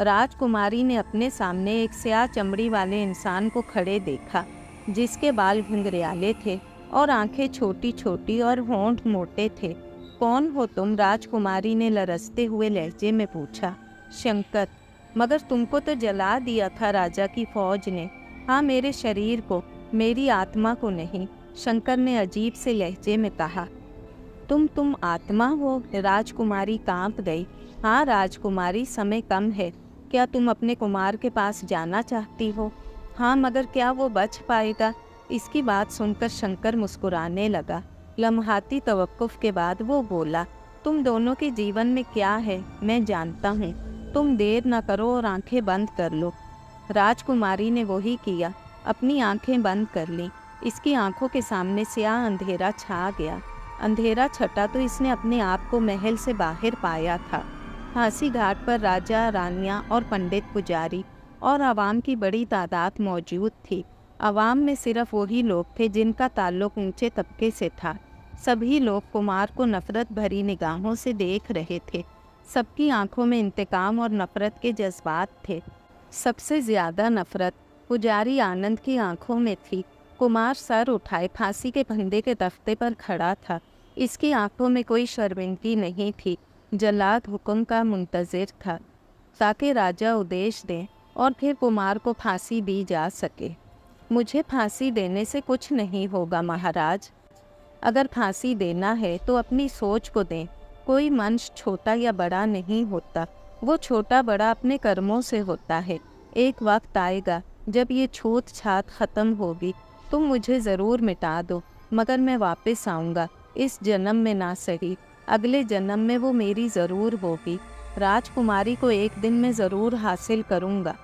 राजकुमारी ने अपने सामने एक स्याह चमड़ी वाले इंसान को खड़े देखा, जिसके बाल घुंघरियाले थे और आंखें छोटी छोटी और होंठ मोटे थे। कौन हो तुम? राजकुमारी ने लरसते हुए लहजे में पूछा। शंकर, मगर तुमको तो जला दिया था राजा की फौज ने। हाँ, मेरे शरीर को, मेरी आत्मा को नहीं, शंकर ने अजीब से लहजे में कहा। तुम आत्मा हो? राजकुमारी कांप गई। हाँ राजकुमारी, समय कम है, क्या तुम अपने कुमार के पास जाना चाहती हो? हाँ, मगर क्या वो बच पाएगा? इसकी बात सुनकर शंकर मुस्कुराने लगा। लम्हाती तवक्कुफ के बाद वो बोला, तुम दोनों के जीवन में क्या है मैं जानता हूँ। तुम देर न करो और आंखें बंद कर लो। राजकुमारी ने वही किया, अपनी आंखें बंद कर लीं। इसकी आंखों के सामने स्याह अंधेरा छा गया। अंधेरा छटा तो इसने अपने आप को महल से बाहर पाया था। फांसी घाट पर राजा, रानियां और पंडित, पुजारी और आवाम की बड़ी तादाद मौजूद थी। आवाम में सिर्फ वही लोग थे जिनका ताल्लुक ऊंचे तबके से था। सभी लोग कुमार को नफरत भरी निगाहों से देख रहे थे। सबकी आंखों में इंतकाम और नफरत के जज्बात थे। सबसे ज़्यादा नफरत पुजारी आनंद की आंखों में थी। कुमार सर उठाए फांसी के फंदे के तख्ते पर खड़ा था। इसकी आंखों में कोई शर्मिंदगी नहीं थी। जल्लाद हुक्म का मुंतज़िर था ताकि राजा उदेश दें और फिर कुमार को फांसी दी जा सके। मुझे फांसी देने से कुछ नहीं होगा महाराज। अगर फांसी देना है तो अपनी सोच को दें। कोई मनुष्य छोटा या बड़ा नहीं होता, वो छोटा बड़ा अपने कर्मों से होता है। एक वक्त आएगा जब ये छूत छात ख़त्म होगी। तुम मुझे ज़रूर मिटा दो, मगर मैं वापस आऊँगा। इस जन्म में ना सही, अगले जन्म में वो मेरी ज़रूर होगी। राजकुमारी को एक दिन मैं ज़रूर हासिल करूँगा।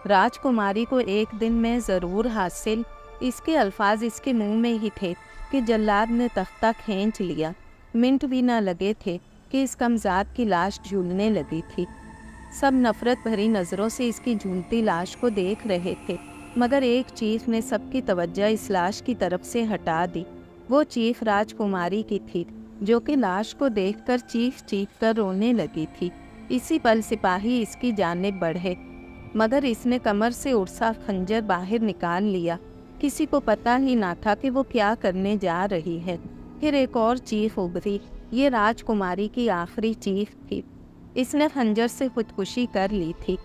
राजकुमारी को एक दिन मैं ज़रूर हासिल। इसके अल्फाज इसके मुंह में ही थे कि जल्लाद ने तख्ता खींच लिया। मिनट भी न लगे थे कि इस कमज़ाद की लाश झूलने लगी थी। सब नफ़रत भरी नज़रों से इसकी झूलती लाश को देख रहे थे, मगर एक चीख ने सबकी तवज्जो इस लाश की तरफ से हटा दी। वो चीख राजकुमारी की थी, जो कि लाश को देखकर चीख कर रोने लगी थी। इसी पल सिपाही इसकी जानिब बढ़े, मगर इसने कमर से उड़सा खंजर बाहर निकाल लिया। किसी को पता ही ना था कि वो क्या करने जा रही है। फिर एक और चीख उभरी। ये राजकुमारी की आखिरी चीख थी। इसने खंजर से खुदकुशी कर ली थी।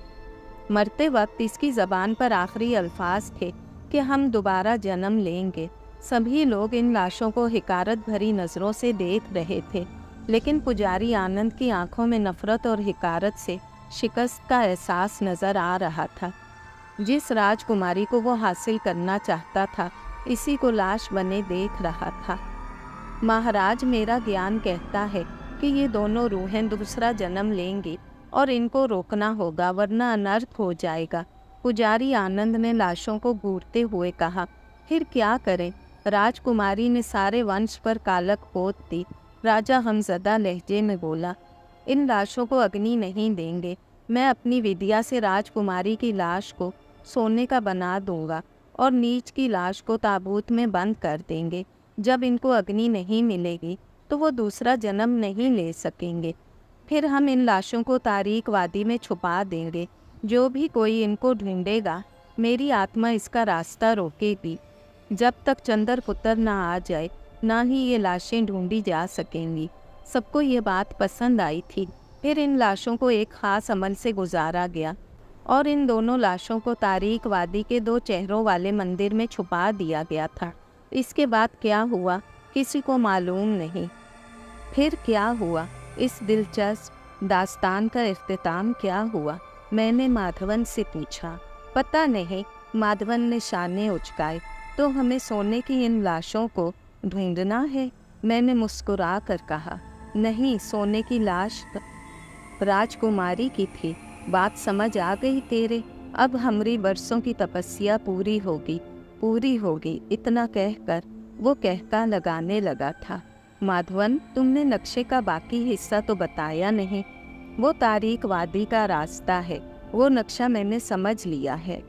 मरते वक्त इसकी ज़बान पर आखिरी अल्फाज थे कि हम दोबारा जन्म लेंगे। सभी लोग इन लाशों को हिकारत भरी नज़रों से देख रहे थे, लेकिन पुजारी आनंद की आंखों में नफ़रत और हिकारत से शिकस्त का एहसास नज़र आ रहा था। जिस राजकुमारी को वो हासिल करना चाहता था, इसी को लाश बने देख रहा था। महाराज, मेरा ज्ञान कहता है कि ये दोनों रूहें दूसरा जन्म लेंगी और इनको रोकना होगा, वरना अनर्थ हो जाएगा। पुजारी आनंद ने लाशों को घूरते हुए कहा। फिर क्या करें? राजकुमारी ने सारे वंश पर कालक पोत दी। राजा हमज़दा लहजे में बोला, इन लाशों को अग्नि नहीं देंगे। मैं अपनी विद्या से राजकुमारी की लाश को सोने का बना दूंगा और नीच की लाश को ताबूत में बंद कर देंगे। जब इनको अग्नि नहीं मिलेगी तो वो दूसरा जन्म नहीं ले सकेंगे। फिर हम इन लाशों को तारीक वादी में छुपा देंगे। जो भी कोई इनको ढूंढेगा, मेरी आत्मा इसका रास्ता रोकेगी। जब तक चंद्रपुत्र ना आ जाए, ना ही ये लाशें ढूंढी जा सकेंगी। सबको ये बात पसंद आई थी। फिर इन लाशों को एक ख़ास अमल से गुजारा गया और इन दोनों लाशों को तारीक वादी के 2 चेहरों वाले मंदिर में छुपा दिया गया था। इसके बाद क्या हुआ किसी को मालूम नहीं। फिर क्या हुआ? इस दिलचस्प दास्तान का इख्तिताम क्या हुआ? मैंने माधवन से पूछा। पता नहीं, माधवन ने शाने उचकाए। तो हमें सोने की इन लाशों को ढूंढना है? मैंने मुस्कुरा कर कहा। नहीं, सोने की लाश राजकुमारी की थी। बात समझ आ गई तेरे? अब हमारी बरसों की तपस्या पूरी होगी। इतना कहकर वो कहका लगाने लगा था। माधवन, तुमने नक्शे का बाकी हिस्सा तो बताया नहीं। वो तारीक वादी का रास्ता है। वो नक्शा मैंने समझ लिया है।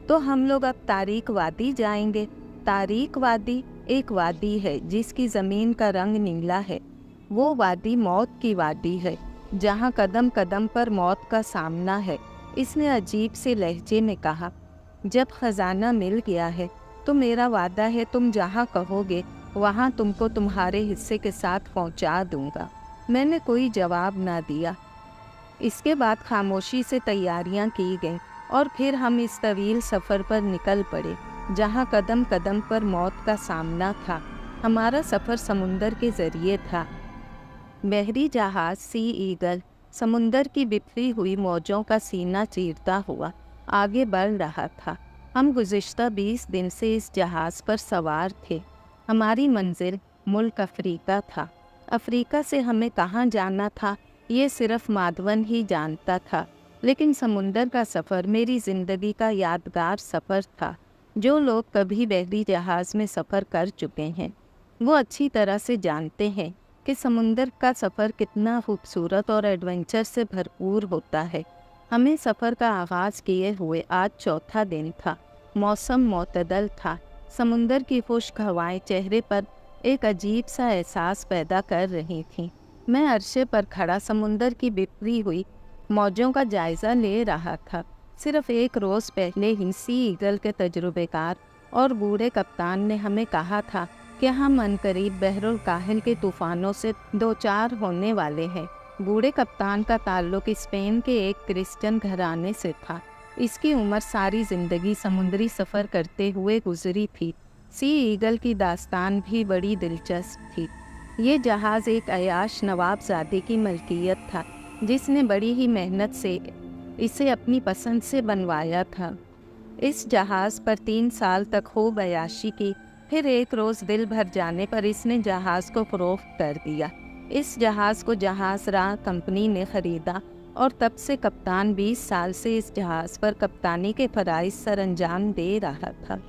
तो हम लोग अब तारीक वादी जाएंगे। तारीक वादी एक वादी है जिसकी ज़मीन का रंग नीला है। वो वादी मौत की वादी है, जहाँ कदम कदम पर मौत का सामना है। इसने अजीब से लहजे में कहा। जब खजाना मिल गया है तो मेरा वादा है, तुम जहाँ कहोगे वहाँ तुमको तुम्हारे हिस्से के साथ पहुँचा दूँगा। मैंने कोई जवाब ना दिया। इसके बाद खामोशी से तैयारियां की गईं और फिर हम इस तवील सफ़र पर निकल पड़े, जहाँ कदम कदम पर मौत का सामना था। हमारा सफ़र समुंदर के ज़रिए था। बहरी जहाज़ सी ईगल समुंदर की बिखरी हुई मौजों का सीना चीरता हुआ आगे बढ़ रहा था। हम गुज़िश्ता 20 दिन से इस जहाज़ पर सवार थे। हमारी मंजिल मुल्क अफ्रीका था। अफ्रीका से हमें कहाँ जाना था ये सिर्फ माधवन ही जानता था, लेकिन समुंदर का सफ़र मेरी ज़िंदगी का यादगार सफ़र था। जो लोग कभी बहरी जहाज़ में सफ़र कर चुके हैं वो अच्छी तरह से जानते हैं कि समुंदर का सफ़र कितना खूबसूरत और एडवेंचर से भरपूर होता है। हमें सफ़र का आगाज़ किए हुए आज चौथा दिन था। मौसम मोतदल था। समुंदर की खुश्क हवाएं चेहरे पर एक अजीब सा एहसास पैदा कर रही थीं। मैं अरशे पर खड़ा समुंदर की बिखरी हुई मौजों का जायजा ले रहा था। सिर्फ एक रोज़ पहले ही सी ईगल के तजुर्बेकार और बूढ़े कप्तान ने हमें कहा था कि हम अनकरीब बहरुल काहिल के तूफ़ानों से दो चार होने वाले हैं। बूढ़े कप्तान का ताल्लुक स्पेन के एक क्रिश्चियन घराने से था। इसकी उम्र सारी ज़िंदगी समुद्री सफ़र करते हुए गुजरी थी। सी ईगल की दास्तान भी बड़ी दिलचस्प थी। ये जहाज़ एक अयाश नवाबजादे की मलकियत था, जिसने बड़ी ही मेहनत से इसे अपनी पसंद से बनवाया था। इस जहाज़ पर 3 साल तक खूब अयाशी की। फिर एक रोज़ दिल भर जाने पर इसने जहाज़ को फ़रोख्त कर दिया। इस जहाज़ को जहाज़ राह कंपनी ने ख़रीदा और तब से कप्तान 20 साल से इस जहाज़ पर कप्तानी के फ़राइज़ सरअंजाम दे रहा था।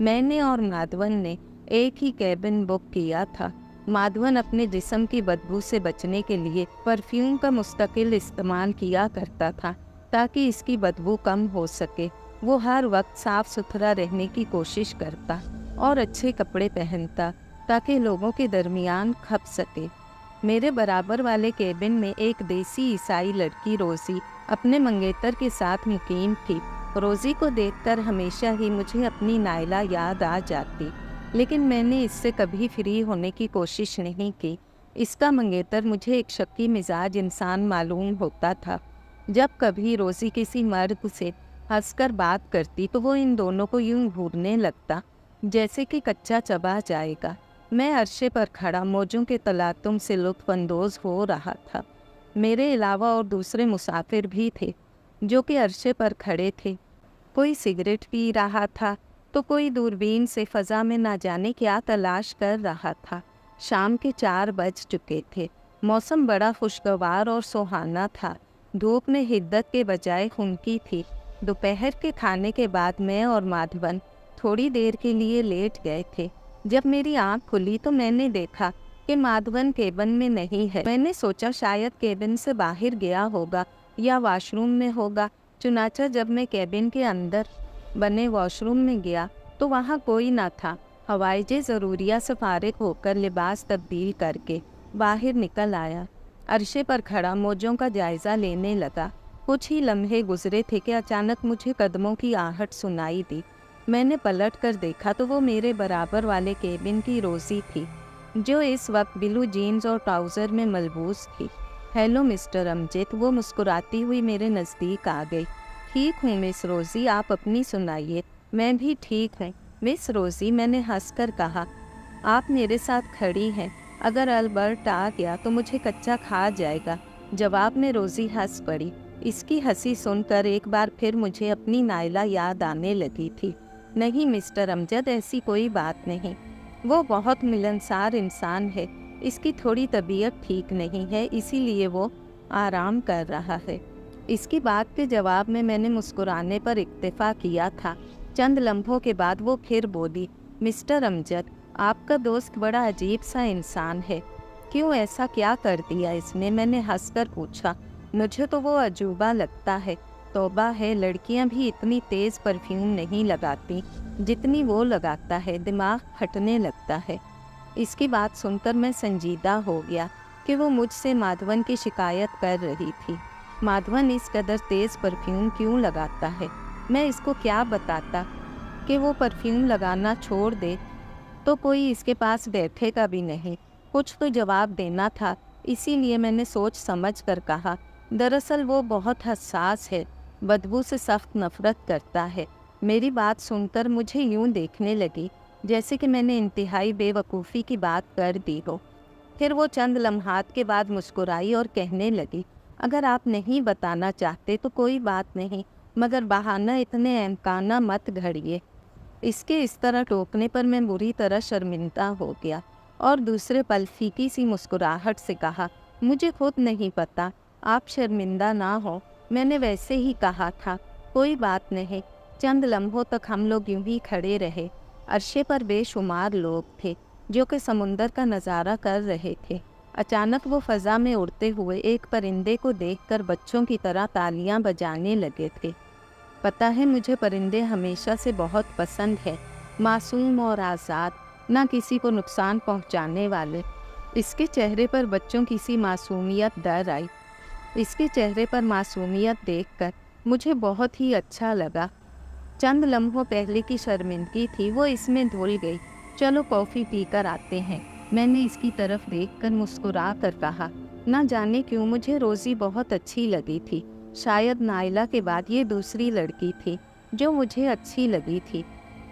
मैंने और माधवन ने एक ही कैबिन बुक किया था। माधवन अपने जिस्म की बदबू से बचने के लिए परफ्यूम का मुस्तकिल इस्तेमाल किया करता था ताकि इसकी बदबू कम हो सके। वो हर वक्त साफ़ सुथरा रहने की कोशिश करता और अच्छे कपड़े पहनता ताकि लोगों के दरमियान खप सके। मेरे बराबर वाले केबिन में एक देसी ईसाई लड़की रोज़ी अपने मंगेतर के साथ मुकीम थी। रोज़ी को देखकर हमेशा ही मुझे अपनी नायला याद आ जाती, लेकिन मैंने इससे कभी फ्री होने की कोशिश नहीं की। इसका मंगेतर मुझे एक शक्की मिजाज इंसान मालूम होता था। जब कभी रोज़ी किसी मर्द से हंसकर बात करती तो वो इन दोनों को यूं घूरने लगता जैसे कि कच्चा चबा जाएगा। मैं अरशे पर खड़ा मौजों के तलातुम से लुत्फ़अंदोज़ हो रहा था। मेरे अलावा और दूसरे मुसाफिर भी थे जो कि अरशे पर खड़े थे। कोई सिगरेट पी रहा था तो कोई दूरबीन से फ़ज़ा में ना जाने क्या तलाश कर रहा था। शाम के 4 बज चुके थे। मौसम बड़ा खुशगवार और सुहाना था। धूप में हिद्दत के बजाय खुनकी थी। दोपहर के खाने के बाद मैं और माधवन थोड़ी देर के लिए लेट गए थे। जब मेरी आँख खुली तो मैंने देखा कि माधवन केबिन में नहीं है। मैंने सोचा शायद केबिन से बाहर गया होगा या वॉशरूम में होगा। चुनाचा जब मैं केबिन के अंदर बने वॉशरूम में गया तो वहाँ कोई ना था। हवाईजे ज़रूरिया से फारिग होकर लिबास तब्दील करके बाहर निकल आया। अरशे पर खड़ा मौजों का जायज़ा लेने लगा। कुछ ही लम्हे गुजरे थे कि अचानक मुझे कदमों की आहट सुनाई दी। मैंने पलट कर देखा तो वो मेरे बराबर वाले केबिन की रोज़ी थी, जो इस वक्त ब्लू जीन्स और ट्राउज़र में मलबूस थी। हेलो मिस्टर अमजद, वो मुस्कुराती हुई मेरे नज़दीक आ गई। ठीक हूँ मिस रोज़ी, आप अपनी सुनाइए। मैं भी ठीक हूँ मिस रोज़ी, मैंने हंसकर कहा। आप मेरे साथ खड़ी हैं, अगर अल्बर्ट आ गया तो मुझे कच्चा खा जाएगा। जवाब में रोज़ी हंस पड़ी। इसकी हंसी सुनकर एक बार फिर मुझे अपनी नायला याद आने लगी थी। नहीं मिस्टर अमजद, ऐसी कोई बात नहीं। वो बहुत मिलनसार इंसान है। इसकी थोड़ी तबीयत ठीक नहीं है, इसीलिए वो आराम कर रहा है। इसकी बात के जवाब में मैंने मुस्कुराने पर इक्तफा किया था। चंद लम्हों के बाद वो फिर बोली, मिस्टर अमजद, आपका दोस्त बड़ा अजीब सा इंसान है। क्यों, ऐसा क्या कर दिया इसने? मैंने हंसकर पूछा। मुझे तो वो अजूबा लगता है। तौबा है, लड़कियां भी इतनी तेज़ परफ्यूम नहीं लगाती जितनी वो लगाता है। दिमाग फटने लगता है। इसकी बात सुनकर मैं संजीदा हो गया कि वो मुझसे माधवन की शिकायत कर रही थी। माधवन इस कदर तेज़ परफ्यूम क्यों लगाता है? मैं इसको क्या बताता कि वो परफ्यूम लगाना छोड़ दे तो कोई इसके पास बैठेगा भी नहीं। कुछ तो जवाब देना था, इसीलिए मैंने सोच समझ कर कहा, दरअसल वो बहुत हसास है, बदबू से सख्त नफरत करता है। मेरी बात सुनकर मुझे यूं देखने लगी जैसे कि मैंने इंतहाई बेवकूफ़ी की बात कर दी हो। फिर वो चंद लम्हात के बाद मुस्कुराई और कहने लगी, अगर आप नहीं बताना चाहते तो कोई बात नहीं, मगर बहाना इतने अहमकाना मत घड़िए। इसके इस तरह टोकने पर मैं बुरी तरह शर्मिंदा हो गया और दूसरे पल फीकी सी मुस्कुराहट से कहा, मुझे खुद नहीं पता, आप शर्मिंदा ना हो, मैंने वैसे ही कहा था, कोई बात नहीं। चंद लम्हों तक हम लोग यूं ही खड़े रहे। अर्शे पर बेशुमार लोग थे जो कि समुंदर का नज़ारा कर रहे थे। अचानक वो फ़ज़ा में उड़ते हुए एक परिंदे को देखकर बच्चों की तरह तालियां बजाने लगे थे। पता है, मुझे परिंदे हमेशा से बहुत पसंद है, मासूम और आज़ाद, ना किसी को नुकसान पहुंचाने वाले। इसके चेहरे पर बच्चों की सी मासूमियत डर आई। इसके चेहरे पर मासूमियत देखकर मुझे बहुत ही अच्छा लगा। चंद लम्हों पहले की शर्मिंदगी थी वो इसमें धुल गई। चलो कॉफ़ी पीकर आते हैं, मैंने इसकी तरफ देखकर मुस्कुरा कर कहा। ना जाने क्यों मुझे रोज़ी बहुत अच्छी लगी थी। शायद नाइला के बाद ये दूसरी लड़की थी जो मुझे अच्छी लगी थी।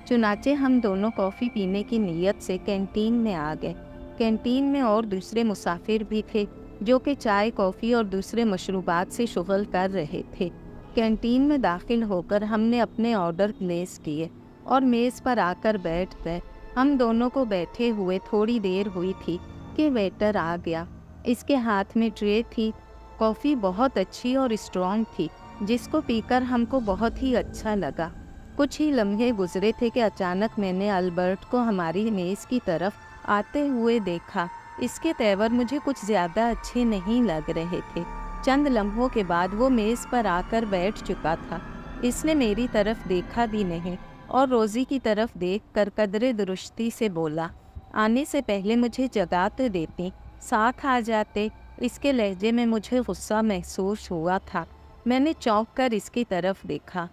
चुनाचे हम दोनों कॉफ़ी पीने की नीयत से कैंटीन में आ गए। कैंटीन में और दूसरे मुसाफिर भी थे जो कि चाय, कॉफ़ी और दूसरे मशरूबात से शुगल कर रहे थे। कैंटीन में दाखिल होकर हमने अपने ऑर्डर प्लेस किए और मेज़ पर आकर बैठ गए। हम दोनों को बैठे हुए थोड़ी देर हुई थी कि वेटर आ गया। इसके हाथ में ट्रे थी। कॉफ़ी बहुत अच्छी और स्ट्रॉन्ग थी जिसको पीकर हमको बहुत ही अच्छा लगा। कुछ ही लम्हे गुजरे थे कि अचानक मैंने अल्बर्ट को हमारी मेज़ की तरफ आते हुए देखा। इसके तेवर मुझे कुछ ज़्यादा अच्छे नहीं लग रहे थे। चंद लम्हों के बाद वो मेज़ पर आकर बैठ चुका था। इसने मेरी तरफ देखा भी नहीं और रोज़ी की तरफ देखकर कदरे दुरुस्ती से बोला, आने से पहले मुझे जगा तो देती, साथ आ जाते। इसके लहजे में मुझे गुस्सा महसूस हुआ था। मैंने चौंक कर इसकी तरफ देखा।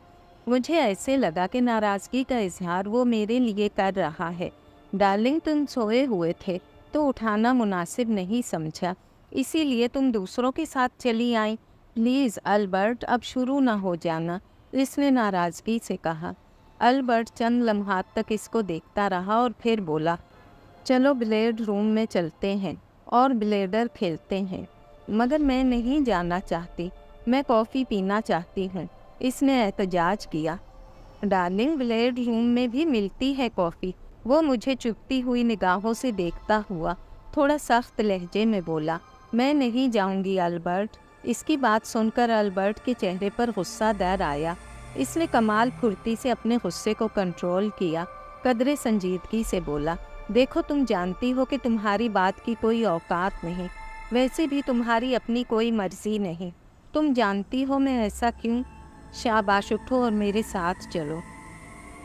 मुझे ऐसे लगा कि नाराज़गी का इजहार वो मेरे लिए कर रहा है। डार्लिंग, तुम सोए हुए थे तो उठाना मुनासिब नहीं समझा, इसीलिए तुम दूसरों के साथ चली आई। प्लीज़ अल्बर्ट, अब शुरू ना हो जाना, इसने नाराज़गी से कहा। अल्बर्ट चंद लम्हात तक इसको देखता रहा और फिर बोला, चलो बिलियर्ड रूम में चलते हैं और बिलियर्डर खेलते हैं। मगर मैं नहीं जाना चाहती, मैं कॉफ़ी पीना चाहती हूँ, इसने एहतजाज किया। डार्लिंग, बिलियर्ड रूम में भी मिलती है कॉफ़ी, वो मुझे चुभती हुई निगाहों से देखता हुआ थोड़ा सख्त लहजे में बोला। मैं नहीं जाऊंगी अल्बर्ट। इसकी बात सुनकर अल्बर्ट के चेहरे पर गुस्सा दर आया। इसने कमाल फुर्ती से अपने गुस्से को कंट्रोल किया। कदरे संजीदगी से बोला, देखो, तुम जानती हो कि तुम्हारी बात की कोई औकात नहीं, वैसे भी तुम्हारी अपनी कोई मर्जी नहीं। तुम जानती हो मैं ऐसा क्यों। शाबाश, उठो और मेरे साथ चलो।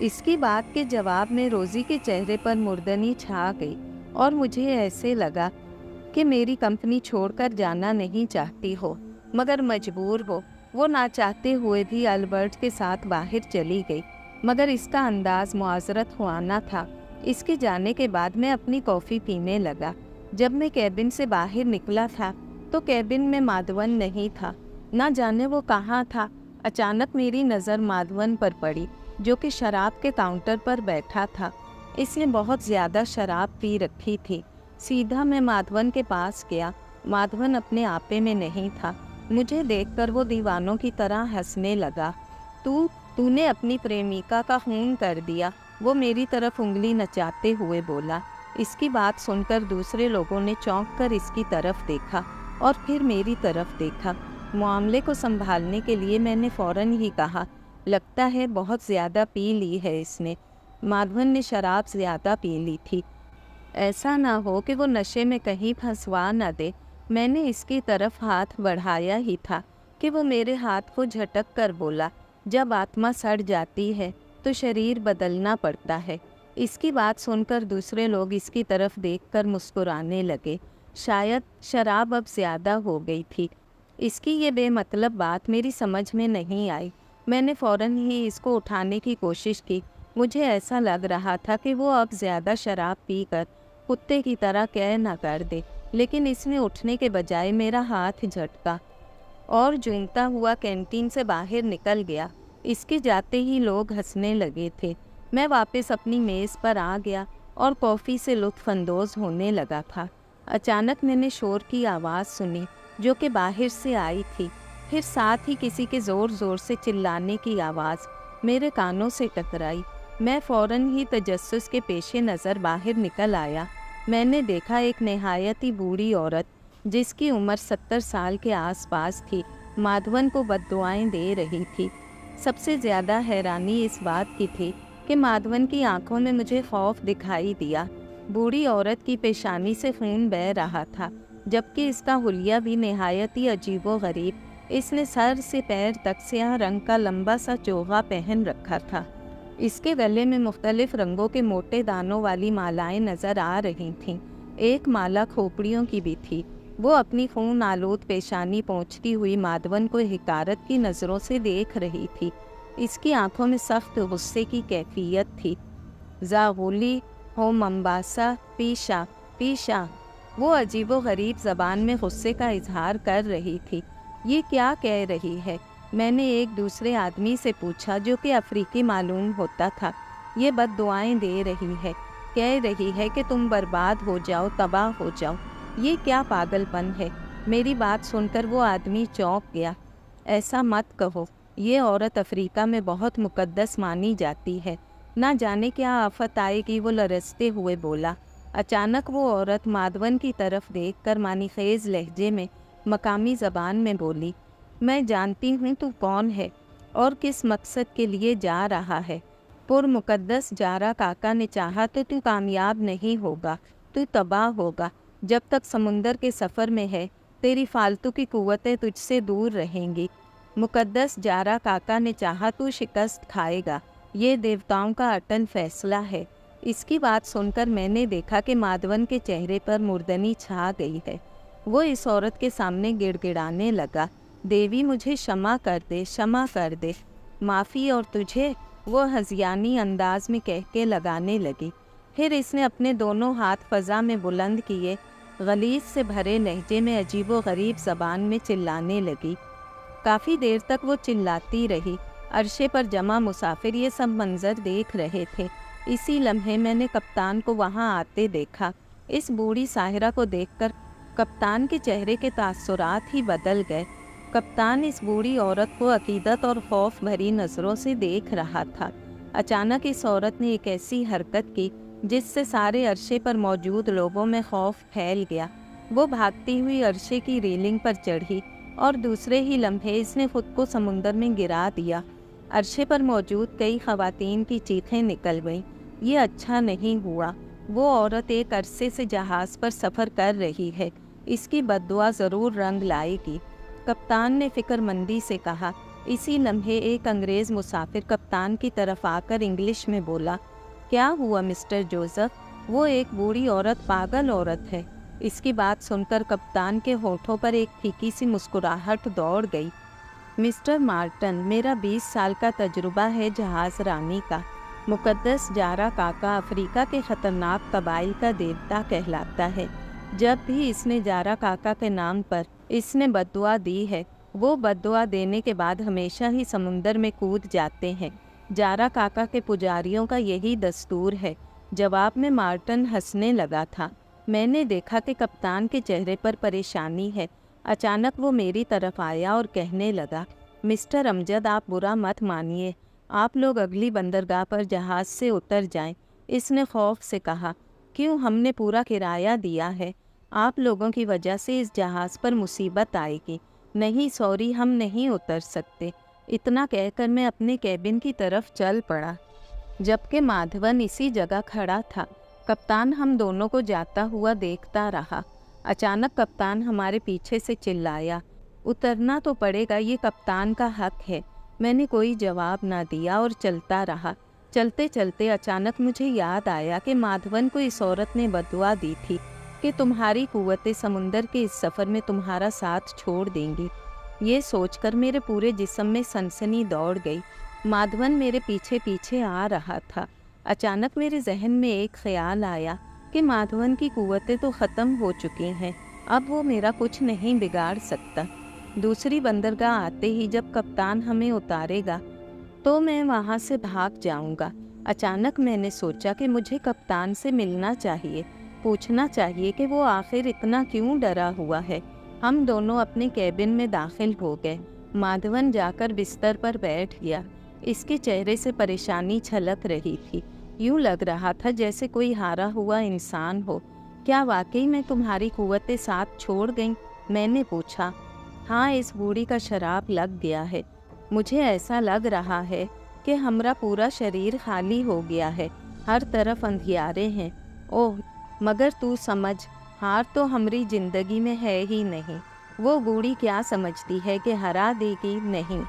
इसकी बात के जवाब में रोज़ी के चेहरे पर मुर्दनी छा गई और मुझे ऐसे लगा कि मेरी कंपनी छोड़कर जाना नहीं चाहती हो, मगर मजबूर हो। वो ना चाहते हुए भी अल्बर्ट के साथ बाहर चली गई, मगर इसका अंदाज मुआज़रत खुआना था। इसके जाने के बाद मैं अपनी कॉफ़ी पीने लगा। जब मैं कैबिन से बाहर निकला था तो कैबिन में माधवन नहीं था। ना जाने वो कहाँ था। अचानक मेरी नज़र माधवन पर पड़ी जो कि शराब के काउंटर पर बैठा था। इसने बहुत ज़्यादा शराब पी रखी थी। सीधा मैं माधवन के पास गया। माधवन अपने आपे में नहीं था। मुझे देखकर वो दीवानों की तरह हंसने लगा। तूने अपनी प्रेमिका का खून कर दिया, वो मेरी तरफ उंगली नचाते हुए बोला। इसकी बात सुनकर दूसरे लोगों ने चौंक कर इसकी तरफ देखा और फिर मेरी तरफ देखा। मामले को संभालने के लिए मैंने फ़ौरन ही कहा, लगता है बहुत ज़्यादा पी ली है इसने। माधवन ने शराब ज़्यादा पी ली थी, ऐसा ना हो कि वो नशे में कहीं फंसवा न दे। मैंने इसकी तरफ हाथ बढ़ाया ही था कि वो मेरे हाथ को झटक कर बोला, जब आत्मा सड़ जाती है तो शरीर बदलना पड़ता है। इसकी बात सुनकर दूसरे लोग इसकी तरफ देखकर मुस्कुराने लगे। शायद शराब अब ज़्यादा हो गई थी। इसकी ये बेमतलब बात मेरी समझ में नहीं आई। मैंने फ़ौरन ही इसको उठाने की कोशिश की। मुझे ऐसा लग रहा था कि वो अब ज़्यादा शराब पीकर कुत्ते की तरह कह न कर दे, लेकिन इसने उठने के बजाय मेरा हाथ झटका और जूझता हुआ कैंटीन से बाहर निकल गया। इसके जाते ही लोग हंसने लगे थे। मैं वापस अपनी मेज़ पर आ गया और कॉफ़ी से लुत्फ़अंदोज़ होने लगा था। अचानक मैंने शोर की आवाज़ सुनी जो कि बाहर से आई थी। फिर साथ ही किसी के ज़ोर ज़ोर से चिल्लाने की आवाज़ मेरे कानों से टकराई। मैं फ़ौरन ही तजस्सुस के पेशे नज़र बाहर निकल आया। मैंने देखा एक नहायत ही बूढ़ी औरत जिसकी उम्र 70 साल के आसपास थी, माधवन को बद्दुआएं दे रही थी। सबसे ज़्यादा हैरानी इस बात की थी कि माधवन की आंखों में मुझे खौफ दिखाई दिया। बूढ़ी औरत की पेशानी से खून बह रहा था, जबकि इसका हुलिया भी नहायत ही अजीबो-गरीब। इसने सर से पैर तक स्याह रंग का लंबा सा चोगा पहन रखा था। इसके गले में मुख्तलिफ रंगों के मोटे दानों वाली मालाएं नज़र आ रही थीं। एक माला खोपड़ियों की भी थी। वो अपनी खून आलूद पेशानी पोंछती हुई माधवन को हिकारत की नज़रों से देख रही थी। इसकी आंखों में सख्त गुस्से की कैफियत थी। ज़ागुली हो मंबासा पीशा पीशा। वो अजीबो गरीब ज़बान में गुस्से का इजहार कर रही थी। ये क्या कह रही है? मैंने एक दूसरे आदमी से पूछा जो कि अफ्रीकी मालूम होता था। ये बद्दुआएं दे रही है, कह रही है कि तुम बर्बाद हो जाओ, तबाह हो जाओ। ये क्या पागलपन है? मेरी बात सुनकर वो आदमी चौंक गया। ऐसा मत कहो, ये औरत अफ्रीका में बहुत मुकद्दस मानी जाती है, ना जाने क्या आफत आएगी, वो लरजते हुए बोला। अचानक वो औरत माधवन की तरफ देखकर मानीखेज लहजे में मकामी ज़बान में बोली, मैं जानती हूँ तू कौन है और किस मकसद के लिए जा रहा है। पुरमुकद्दस जारा काका ने चाहा तो तू कामयाब नहीं होगा, तू तबाह होगा। जब तक समुंदर के सफ़र में है, तेरी फालतू की कुव्वतें तुझसे दूर रहेंगी। मुकद्दस जारा काका ने चाहा तो शिकस्त खाएगा। ये देवताओं का अटल फैसला है। इसकी बात सुनकर मैंने देखा कि माधवन के चेहरे पर मुर्दनी छा गई है। वो इस औरत के सामने गिड़गिड़ाने लगा, देवी मुझे क्षमा कर दे, क्षमा कर दे। माफ़ी और तुझे, वो हज़ियानी अंदाज में कह के लगाने लगी। फिर इसने अपने दोनों हाथ फ़ज़ा में बुलंद किए, गलीज़ से भरे लहजे में अजीबो गरीब ज़बान में चिल्लाने लगी। काफ़ी देर तक वो चिल्लाती रही। अरशे पर जमा मुसाफिर ये सब मंज़र देख रहे थे। इसी लम्हे मैंने कप्तान को वहाँ आते देखा। इस बूढ़ी साहिरा को देखकर कप्तान के चेहरे के तासुरात ही बदल गए। कप्तान इस बूढ़ी औरत को अकीदत और खौफ भरी नज़रों से देख रहा था। अचानक इस औरत ने एक ऐसी हरकत की जिससे सारे अरशे पर मौजूद लोगों में खौफ फैल गया। वो भागती हुई अरशे की रेलिंग पर चढ़ी और दूसरे ही लम्हे इसने खुद को समुंदर में गिरा दिया। अरशे पर मौजूद कई ख़वातीन की चीखें निकल गईं। ये अच्छा नहीं हुआ। वो औरत एक अरसे से जहाज़ पर सफ़र कर रही है, इसकी बद्दुआ ज़रूर रंग लाएगी। कप्तान ने फ़िक्रमंदी से कहा। इसी लम्हे एक अंग्रेज़ मुसाफिर कप्तान की तरफ आकर इंग्लिश में बोला, क्या हुआ मिस्टर जोसेफ? वो एक बूढ़ी औरत पागल औरत है। इसकी बात सुनकर कप्तान के होठों पर एक फीकी सी मुस्कुराहट दौड़ गई। मिस्टर मार्टन, मेरा 20 साल का तजुर्बा है जहाज़ रानी का। मुकद्दस जारा काका अफ्रीका के ख़तरनाक कबाइल का देवता कहलाता है। जब भी इसने जारा काका के नाम पर इसने बद्दुआ दी है, वो बद्दुआ देने के बाद हमेशा ही समुंदर में कूद जाते हैं। जारा काका के पुजारियों का यही दस्तूर है। जवाब में मार्टन हंसने लगा था। मैंने देखा कि कप्तान के चेहरे पर परेशानी है। अचानक वो मेरी तरफ आया और कहने लगा, मिस्टर अमजद, आप बुरा मत मानिए, आप लोग अगली बंदरगाह पर जहाज़ से उतर जाएं। इसने खौफ से कहा, क्यों? हमने पूरा किराया दिया है। आप लोगों की वजह से इस जहाज़ पर मुसीबत आएगी। नहीं सॉरी, हम नहीं उतर सकते। इतना कहकर मैं अपने कैबिन की तरफ चल पड़ा, जबकि माधवन इसी जगह खड़ा था। कप्तान हम दोनों को जाता हुआ देखता रहा। अचानक कप्तान हमारे पीछे से चिल्लाया, उतरना तो पड़ेगा, ये कप्तान का हक है। मैंने कोई जवाब ना दिया और चलता रहा। चलते चलते अचानक मुझे याद आया कि माधवन को इस औरत ने बद्दुआ दी थी कि तुम्हारी कुव्वतें समुंदर के इस सफ़र में तुम्हारा साथ छोड़ देंगी। ये सोचकर मेरे पूरे जिस्म में सनसनी दौड़ गई। माधवन मेरे पीछे पीछे आ रहा था। अचानक मेरे जहन में एक ख्याल आया कि माधवन की कुव्वतें तो ख़त्म हो चुकी हैं, अब वो मेरा कुछ नहीं बिगाड़ सकता। दूसरी बंदरगाह आते ही जब कप्तान हमें उतारेगा तो मैं वहाँ से भाग जाऊँगा। अचानक मैंने सोचा कि मुझे कप्तान से मिलना चाहिए, पूछना चाहिए कि वो आखिर इतना क्यों डरा हुआ है। हम दोनों अपने कैबिन में दाखिल हो गए। माधवन जाकर बिस्तर पर बैठ गया। इसके चेहरे से परेशानी छलक रही थी। यूँ लग रहा था जैसे कोई हारा हुआ इंसान हो। क्या वाकई में तुम्हारी कुव्वतें साथ छोड़ गईं? मैंने पूछा। हाँ, इस बूढ़ी का शराब लग गया है। मुझे ऐसा लग रहा है कि हमारा पूरा शरीर खाली हो गया है, हर तरफ अंधियारे हैं। ओह, मगर तू समझ, हार तो हमारी ज़िंदगी में है ही नहीं। वो बूढ़ी क्या समझती है कि हरा देगी? नहीं।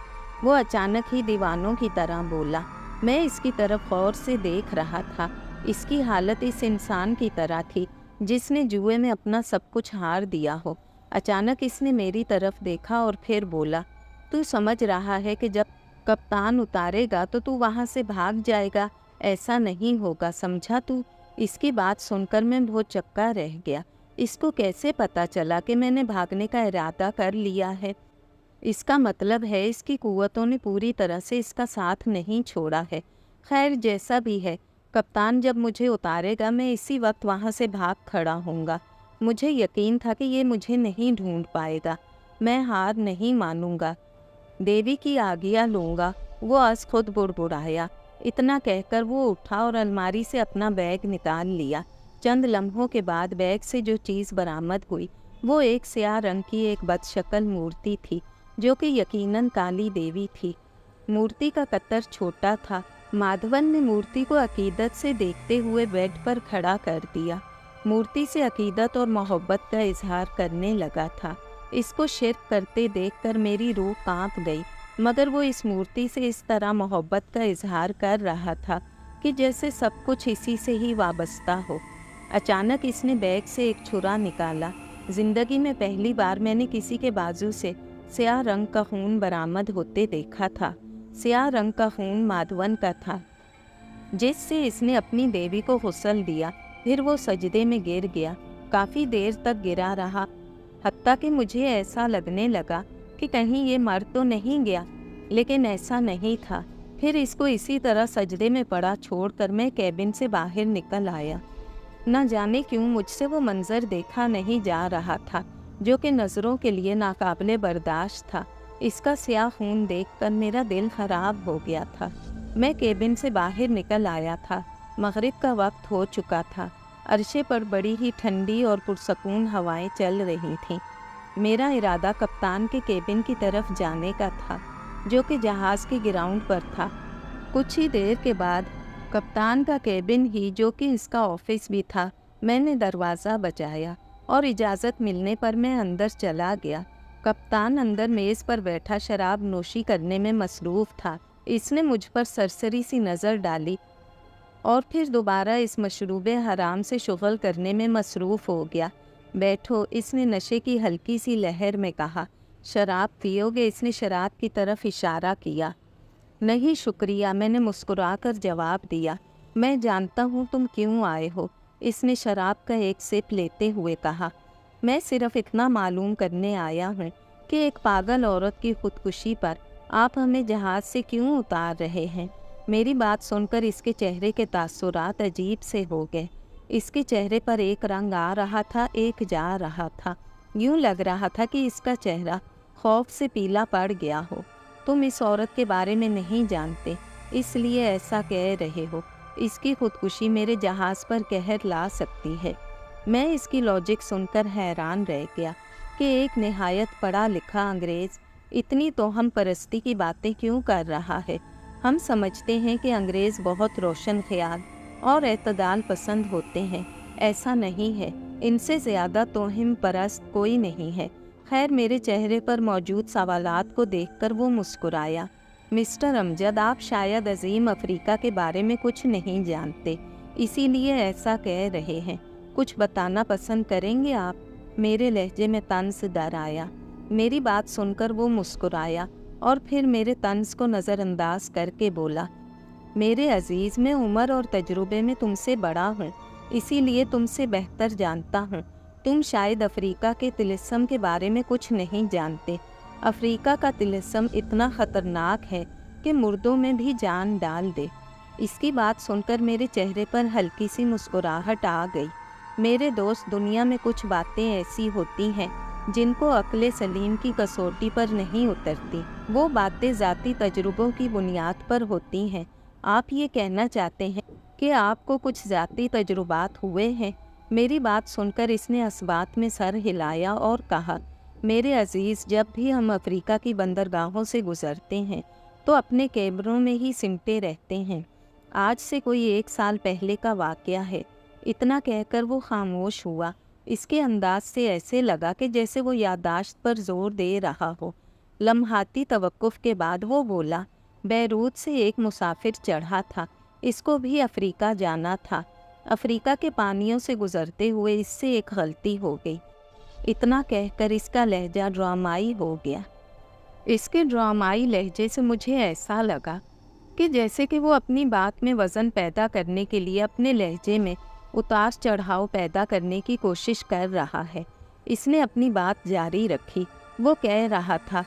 वो अचानक ही दीवानों की तरह बोला। मैं इसकी तरफ गौर से देख रहा था। इसकी हालत इस इंसान की तरह थी जिसने जुए में अपना सब कुछ हार दिया हो। अचानक इसने मेरी तरफ देखा और फिर बोला, तू समझ रहा है कि जब कप्तान उतारेगा तो तू वहाँ से भाग जाएगा? ऐसा नहीं होगा, समझा तू? इसकी बात सुनकर मैं बहुत चक्का रह गया। इसको कैसे पता चला कि मैंने भागने का इरादा कर लिया है? इसका मतलब है इसकी कुव्वतों ने पूरी तरह से इसका साथ नहीं छोड़ा है। खैर, जैसा भी है, कप्तान जब मुझे उतारेगा मैं इसी वक्त वहाँ से भाग खड़ा होऊंगा। मुझे यकीन था कि ये मुझे नहीं ढूंढ पाएगा। मैं हार नहीं मानूंगा, देवी की आज्ञा लूँगा। वो आज खुद बुड़बुड़ाया। इतना कहकर वो उठा और अलमारी से अपना बैग निकाल लिया। चंद लम्हों के बाद बैग से जो चीज़ बरामद हुई वो एक स्याह रंग की एक बदशक्ल मूर्ति थी, जो कि यकीनन काली देवी थी। मूर्ति का कत्तर छोटा था। माधवन ने मूर्ति को अकीदत से देखते हुए बेड पर खड़ा कर दिया। मूर्ति से अकीदत और मोहब्बत का इजहार करने लगा था। इसको शिर्क करते देखकर मेरी रूह कांप गई, मगर वो इस मूर्ति से इस तरह मोहब्बत का इजहार कर रहा था कि जैसे सब कुछ इसी से ही वाबस्ता हो। अचानक इसने बैग से एक छुरा निकाला। जिंदगी में पहली बार मैंने किसी के बाजू से स्याह रंग का खून बरामद होते देखा था। स्याह रंग का खून माधवन का था, जिससे इसने अपनी देवी को गुस्ल दिया। फिर वो सजदे में गिर गया। काफ़ी देर तक गिरा रहा, हत्ता कि मुझे ऐसा लगने लगा कि कहीं ये मर तो नहीं गया, लेकिन ऐसा नहीं था। फिर इसको इसी तरह सजदे में पड़ा छोड़कर मैं कैबिन से बाहर निकल आया। न जाने क्यों मुझसे वो मंजर देखा नहीं जा रहा था, जो कि नज़रों के लिए नाकाबिले बर्दाश्त था। इसका स्याह खून देखकर मेरा दिल खराब हो गया था। मैं कैबिन से बाहर निकल आया था। मगरिब का वक्त हो चुका था। अरशे पर बड़ी ही ठंडी और पुरसकून हवाएं चल रही थीं। मेरा इरादा कप्तान के कैबिन की तरफ जाने का था, जो कि जहाज़ के ग्राउंड पर था। कुछ ही देर के बाद कप्तान का कैबिन ही, जो कि इसका ऑफिस भी था, मैंने दरवाज़ा बजाया और इजाज़त मिलने पर मैं अंदर चला गया। कप्तान अंदर मेज़ पर बैठा शराब नोशी करने में मसरूफ़ था। इसने मुझ पर सरसरी सी नज़र डाली और फिर दोबारा इस मशरूबे हराम से शुगल करने में मसरूफ़ हो गया। बैठो, इसने नशे की हल्की सी लहर में कहा। शराब पियोगे? इसने शराब की तरफ इशारा किया। नहीं शुक्रिया, मैंने मुस्कुराकर जवाब दिया। मैं जानता हूँ तुम क्यों आए हो, इसने शराब का एक सिप लेते हुए कहा। मैं सिर्फ इतना मालूम करने आया हूँ कि एक पागल औरत की खुदकुशी पर आप हमें जहाज़ से क्यों उतार रहे हैं। मेरी बात सुनकर इसके चेहरे के तासुरात अजीब से हो गए। इसके चेहरे पर एक रंग आ रहा था, एक जा रहा था। यूँ लग रहा था कि इसका चेहरा खौफ से पीला पड़ गया हो। तुम इस औरत के बारे में नहीं जानते, इसलिए ऐसा कह रहे हो। इसकी खुदकुशी मेरे जहाज़ पर कहर ला सकती है। मैं इसकी लॉजिक सुनकर हैरान रह गया कि एक निहायत पढ़ा लिखा अंग्रेज़ इतनी तोहम परस्ती की बातें क्यों कर रहा है। हम समझते हैं कि अंग्रेज़ बहुत रोशन ख्याल और एतदाल पसंद होते हैं। ऐसा नहीं है, इनसे ज़्यादा तोहम परस्त कोई नहीं है। खैर, मेरे चेहरे पर मौजूद सवालात को देखकर वो मुस्कुराया। मिस्टर अमजद, आप शायद अजीम अफ्रीका के बारे में कुछ नहीं जानते, इसीलिए ऐसा कह रहे हैं। कुछ बताना पसंद करेंगे आप? मेरे लहजे में तंज डर आया। मेरी बात सुनकर वो मुस्कुराया और फिर मेरे तंज को नज़रअंदाज करके बोला, मेरे अजीज़, मैं उम्र और तजुर्बे में तुमसे बड़ा हूँ, इसीलिए तुमसे बेहतर जानता हूँ। तुम शायद अफ्रीका के तिलिस्म के बारे में कुछ नहीं जानते। अफ्रीका का तिलिस्म इतना ख़तरनाक है कि मुर्दों में भी जान डाल दे। इसकी बात सुनकर मेरे चेहरे पर हल्की सी मुस्कुराहट आ गई। मेरे दोस्त, दुनिया में कुछ बातें ऐसी होती हैं जिनको अक्ल सलीम की कसौटी पर नहीं उतरती। वो बातें ज़ाती तजुर्बों की बुनियाद पर होती हैं। आप ये कहना चाहते हैं कि आपको कुछ ज़ाती तजुर्बात हुए हैं? मेरी बात सुनकर इसने असबात में सर हिलाया और कहा, मेरे अजीज़, जब भी हम अफ्रीका की बंदरगाहों से गुज़रते हैं तो अपने कैमरों में ही सिमटे रहते हैं। आज से कोई 1 साल पहले का वाक़या है। इतना कहकर वो खामोश हुआ। इसके अंदाज से ऐसे लगा कि जैसे वो याददाश्त पर जोर दे रहा हो। लम्हाती तवक्कुफ़ के बाद वो बोला, बैरूत से एक मुसाफिर चढ़ा था, इसको भी अफ्रीका जाना था। अफ्रीका के पानियों से गुजरते हुए इससे एक गलती हो गई। इतना कहकर इसका लहजा ड्रामाई हो गया। इसके ड्रामाई लहजे से मुझे ऐसा लगा कि जैसे कि वो अपनी बात में वज़न पैदा करने के लिए अपने लहजे में उतार चढ़ाव पैदा करने की कोशिश कर रहा है। इसने अपनी बात जारी रखी। वो कह रहा था,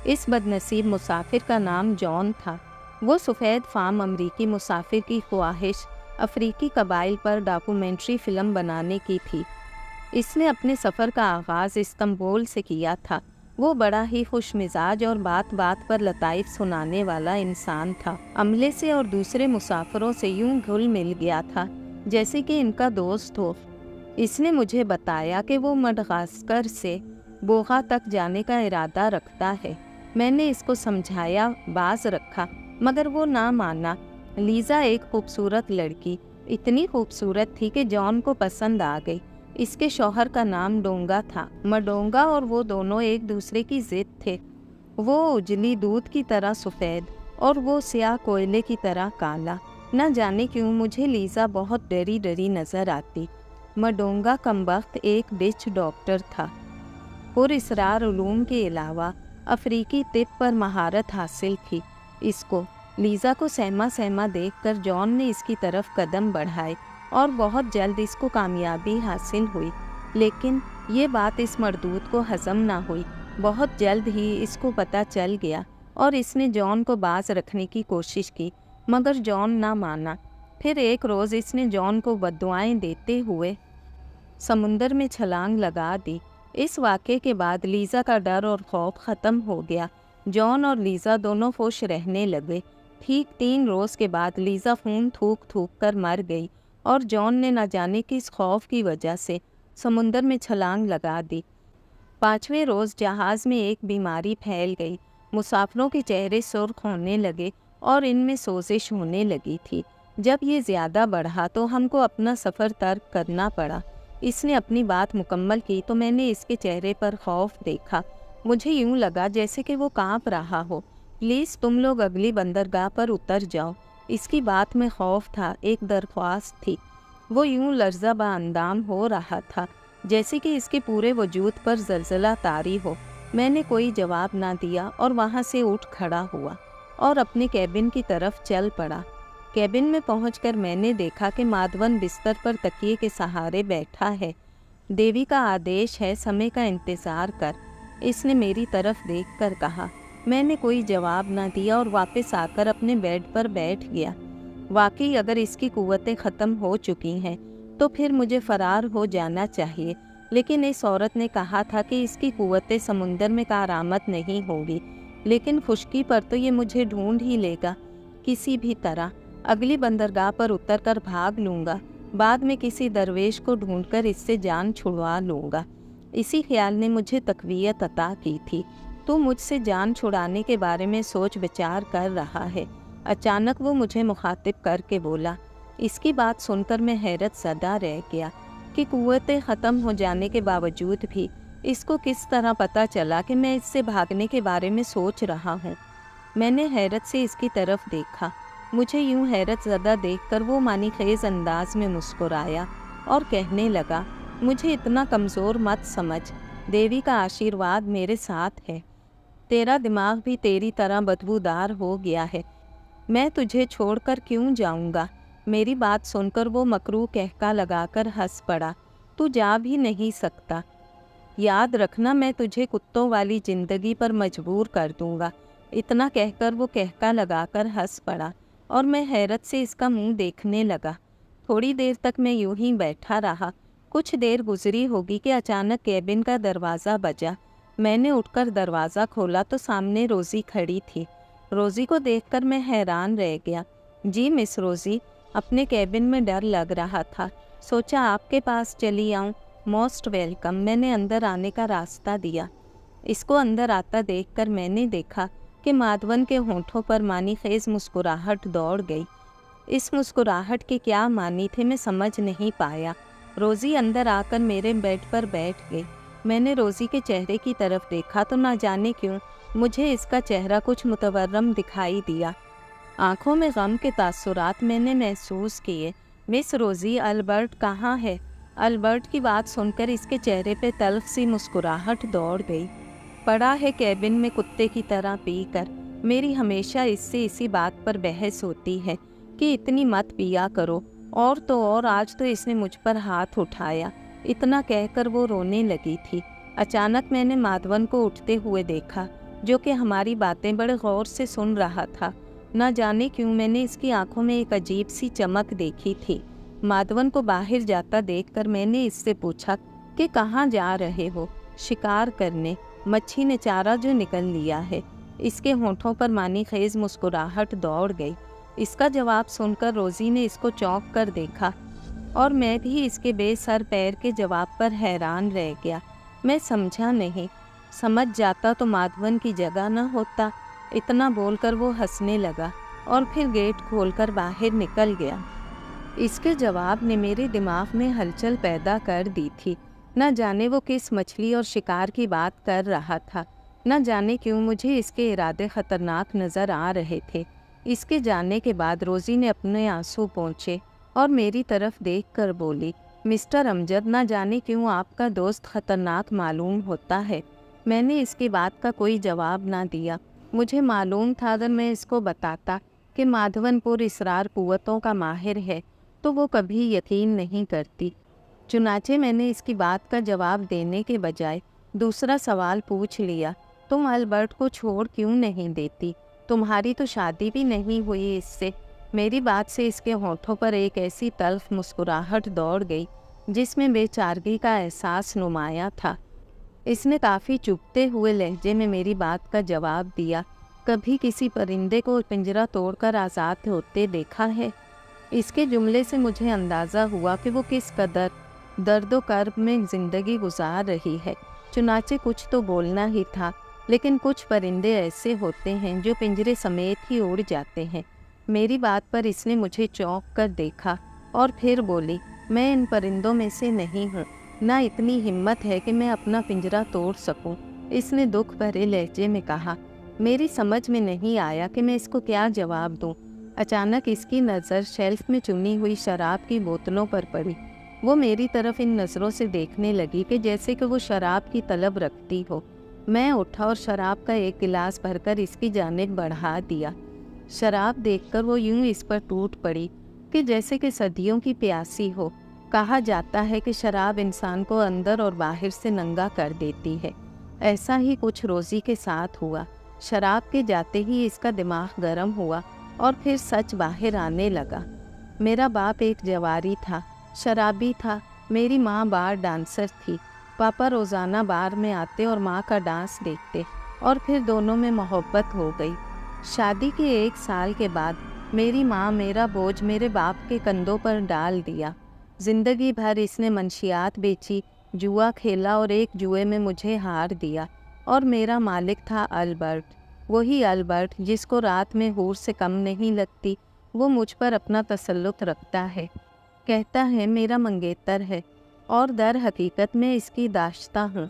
इस बदनसीब मुसाफिर का नाम जॉन था। वो सफ़ेद फार्म अमरीकी मुसाफिर की ख्वाहिश अफ्रीकी कबाइल पर डॉक्यूमेंट्री फ़िल्म बनाने की थी। इसने अपने सफ़र का आगाज़ इस्तांबुल से किया था। वो बड़ा ही खुश मिजाज और बात बात पर लताइफ सुनाने वाला इंसान था। अमले से और दूसरे मुसाफिरों से यूं घुल मिल गया था जैसे कि इनका दोस्त हो। इसने मुझे बताया कि वो मडगास्कर से बोगा तक जाने का इरादा रखता है। मैंने इसको समझाया, बाज रखा, मगर वो ना माना। लीज़ा एक खूबसूरत लड़की, इतनी खूबसूरत थी कि जॉन को पसंद आ गई। इसके शौहर का नाम डोंगा था। मडोंगा और वो दोनों एक दूसरे की जिद थे। वो उजली दूध की तरह सफ़ेद और वो स्याह कोयले की तरह काला। न जाने क्यों मुझे लीज़ा बहुत डरी डरी नज़र आती। मडोंगा कमबख्त एक डिच डॉक्टर था। पुरअसरार उलूम के अलावा अफ्रीकी तिब पर महारत हासिल थी इसको। लीज़ा को सहमा सहमा देखकर जॉन ने इसकी तरफ कदम बढ़ाए और बहुत जल्द इसको कामयाबी हासिल हुई। लेकिन ये बात इस मर्दूद को हज़म ना हुई। बहुत जल्द ही इसको पता चल गया और इसने जॉन को बाज रखने की कोशिश की, मगर जॉन ना माना। फिर एक रोज़ इसने जॉन को बद्दुआएं देते हुए समुंदर में छलांग लगा दी। इस वाक़े के बाद लीज़ा का डर और खौफ ख़त्म हो गया। जॉन और लीज़ा दोनों खुश रहने लगे। ठीक 3 रोज़ के बाद लीज़ा खून थूक थूक कर मर गई और जॉन ने न जाने किस खौफ की वजह से समुंदर में छलांग लगा दी। 5वें रोज़ जहाज़ में एक बीमारी फैल गई। मुसाफिरों के चेहरे सुर्ख होने लगे और इनमें सोजिश होने लगी थी। जब ये ज़्यादा बढ़ा तो हमको अपना सफ़र तर्क करना पड़ा। इसने अपनी बात मुकम्मल की तो मैंने इसके चेहरे पर खौफ देखा। मुझे यूं लगा जैसे कि वो कांप रहा हो। प्लीज़ तुम लोग अगली बंदरगाह पर उतर जाओ। इसकी बात में खौफ था, एक दरख्वास्त थी। वो यूं लर्ज़ा बाअंदाम हो रहा था जैसे कि इसके पूरे वजूद पर ज़लज़ला तारी हो। मैंने कोई जवाब ना दिया और वहाँ से उठ खड़ा हुआ और अपने कैबिन की तरफ चल पड़ा। कैबिन में पहुंचकर मैंने देखा कि माधवन बिस्तर पर तकिए के सहारे बैठा है। देवी का आदेश है, समय का इंतज़ार कर, इसने मेरी तरफ देखकर कहा। मैंने कोई जवाब ना दिया और वापस आकर अपने बेड पर बैठ गया। वाकई अगर इसकी कुव्वतें ख़त्म हो चुकी हैं तो फिर मुझे फ़रार हो जाना चाहिए, लेकिन इस औरत ने कहा था कि इसकी कुव्वतें समुंदर में कारआमद नहीं होंगी, लेकिन खुश्की पर तो ये मुझे ढूंढ ही लेगा। किसी भी तरह अगली बंदरगाह पर उतरकर भाग लूँगा। बाद में किसी दरवेश को ढूंढकर इससे जान छुड़वा लूँगा। इसी ख्याल ने मुझे तक़वियत अता की थी। तो मुझसे जान छुड़ाने के बारे में सोच विचार कर रहा है। अचानक वो मुझे मुखातिब करके बोला। इसकी बात सुनकर मैं हैरत ज़दा रह गया कि कुव्वतें ख़त्म हो जाने के बावजूद भी इसको किस तरह पता चला कि मैं इससे भागने के बारे में सोच रहा हूँ। मैंने हैरत से इसकी तरफ देखा। मुझे यूं हैरत ज़दा देखकर वो मानी खेज़ अंदाज में मुस्कुराया और कहने लगा, मुझे इतना कमज़ोर मत समझ, देवी का आशीर्वाद मेरे साथ है। तेरा दिमाग भी तेरी तरह बदबूदार हो गया है। मैं तुझे छोड़कर क्यों जाऊंगा? मेरी बात सुनकर वो मकरू कहका लगाकर हंस पड़ा। तू जा भी नहीं सकता। याद रखना, मैं तुझे कुत्तों वाली ज़िंदगी पर मजबूर कर दूंगा। इतना कहकर वो कहका लगाकर हंस पड़ा और मैं हैरत से इसका मुंह देखने लगा। थोड़ी देर तक मैं यूं ही बैठा रहा। कुछ देर गुजरी होगी कि अचानक कैबिन का दरवाज़ा बजा। मैंने उठकर दरवाज़ा खोला तो सामने रोज़ी खड़ी थी। रोज़ी को देखकर मैं हैरान रह गया। जी मिस रोज़ी, अपने कैबिन में डर लग रहा था, सोचा आपके पास चली आऊँ। Most welcome. मैंने अंदर आने का रास्ता दिया। इसको अंदर आता देखकर मैंने देखा कि माधवन के होंठों पर मानी खेज मुस्कुराहट दौड़ गई। इस मुस्कुराहट के क्या मानी थे मैं समझ नहीं पाया। रोज़ी अंदर आकर मेरे बेड पर बैठ गई। मैंने रोज़ी के चेहरे की तरफ देखा तो ना जाने क्यों मुझे इसका चेहरा कुछ मुतवर्रम दिखाई दिया। आँखों में गम के तासुरात मैंने महसूस किए। मिस रोज़ी, अल्बर्ट कहाँ है? अल्बर्ट की बात सुनकर इसके चेहरे पे तल्ख सी मुस्कुराहट दौड़ गई। पड़ा है कैबिन में कुत्ते की तरह पीकर। मेरी हमेशा इससे इसी बात पर बहस होती है कि इतनी मत पिया करो। और तो और आज तो इसने मुझ पर हाथ उठाया। इतना कहकर वो रोने लगी थी। अचानक मैंने माधवन को उठते हुए देखा, जो कि हमारी बातें बड़े गौर से सुन रहा था। न जाने क्यों मैंने इसकी आंखों में एक अजीब सी चमक देखी थी। माधवन को बाहर जाता देखकर मैंने इससे पूछा कि कहाँ जा रहे हो? शिकार करने। मच्छी ने चारा जो निकल लिया है। इसके होठों पर मानी खेज मुस्कुराहट दौड़ गई। इसका जवाब सुनकर रोज़ी ने इसको चौंक कर देखा और मैं भी इसके बेसर पैर के जवाब पर हैरान रह गया। मैं समझा नहीं। समझ जाता तो माधवन की जगह न होता। इतना बोलकर वो हंसने लगा और फिर गेट खोलकर बाहर निकल गया। इसके जवाब ने मेरे दिमाग में हलचल पैदा कर दी थी। न जाने वो किस मछली और शिकार की बात कर रहा था। न जाने क्यों मुझे इसके इरादे खतरनाक नज़र आ रहे थे। इसके जाने के बाद रोज़ी ने अपने आंसू पोंछे और मेरी तरफ देखकर बोली, मिस्टर अमजद, न जाने क्यों आपका दोस्त खतरनाक मालूम होता है। मैंने इसकी बात का कोई जवाब ना दिया। मुझे मालूम था अगर मैं इसको बताता कि माधवनपुर इसरार कुव्वतों का माहिर है तो वो कभी यकीन नहीं करती। चुनाचे मैंने इसकी बात का जवाब देने के बजाय दूसरा सवाल पूछ लिया, तुम अल्बर्ट को छोड़ क्यों नहीं देती? तुम्हारी तो शादी भी नहीं हुई इससे। मेरी बात से इसके होठों पर एक ऐसी तल्ख मुस्कुराहट दौड़ गई जिसमें बेचारगी का एहसास नुमाया था। इसने काफ़ी चुभते हुए लहजे में मेरी बात का जवाब दिया, कभी किसी परिंदे को पिंजरा तोड़कर आज़ाद होते देखा है? इसके जुमले से मुझे अंदाज़ा हुआ कि वो किस कदर दर्दो कर्ब में ज़िंदगी गुजार रही है। चुनाचे कुछ तो बोलना ही था, लेकिन कुछ परिंदे ऐसे होते हैं जो पिंजरे समेत ही उड़ जाते हैं। मेरी बात पर इसने मुझे चौंक कर देखा और फिर बोली, मैं इन परिंदों में से नहीं हूँ। ना इतनी हिम्मत है कि मैं अपना पिंजरा तोड़ सकूं। इसने दुख भरे लहजे में कहा। मेरी समझ में नहीं आया कि मैं इसको क्या जवाब दूं। अचानक इसकी नज़र शेल्फ में चुनी हुई शराब की बोतलों पर पड़ी। वो मेरी तरफ इन नज़रों से देखने लगी कि जैसे कि वो शराब की तलब रखती हो। मैं उठा और शराब का एक गिलास भरकर इसकी जानिब बढ़ा दिया। शराब देखकर वो यूं इस पर टूट पड़ी कि जैसे कि सदियों की प्यासी हो। कहा जाता है कि शराब इंसान को अंदर और बाहर से नंगा कर देती है। ऐसा ही कुछ रोज़ी के साथ हुआ। शराब के जाते ही इसका दिमाग गर्म हुआ और फिर सच बाहर आने लगा। मेरा बाप एक जवारी था, शराबी था। मेरी माँ बार डांसर थी। पापा रोज़ाना बार में आते और माँ का डांस देखते और फिर दोनों में मोहब्बत हो गई। शादी के 1 साल के बाद मेरी माँ मेरा बोझ मेरे बाप के कंधों पर डाल दिया। ज़िंदगी भर इसने मंशियात बेची, जुआ खेला और एक जुए में मुझे हार दिया। और मेरा मालिक था अल्बर्ट, वही अल्बर्ट जिसको रात में हूर से कम नहीं लगती। वो मुझ पर अपना तसल्लुत रखता है, कहता है मेरा मंगेतर है और दर हकीकत में इसकी दाश्ता हूँ।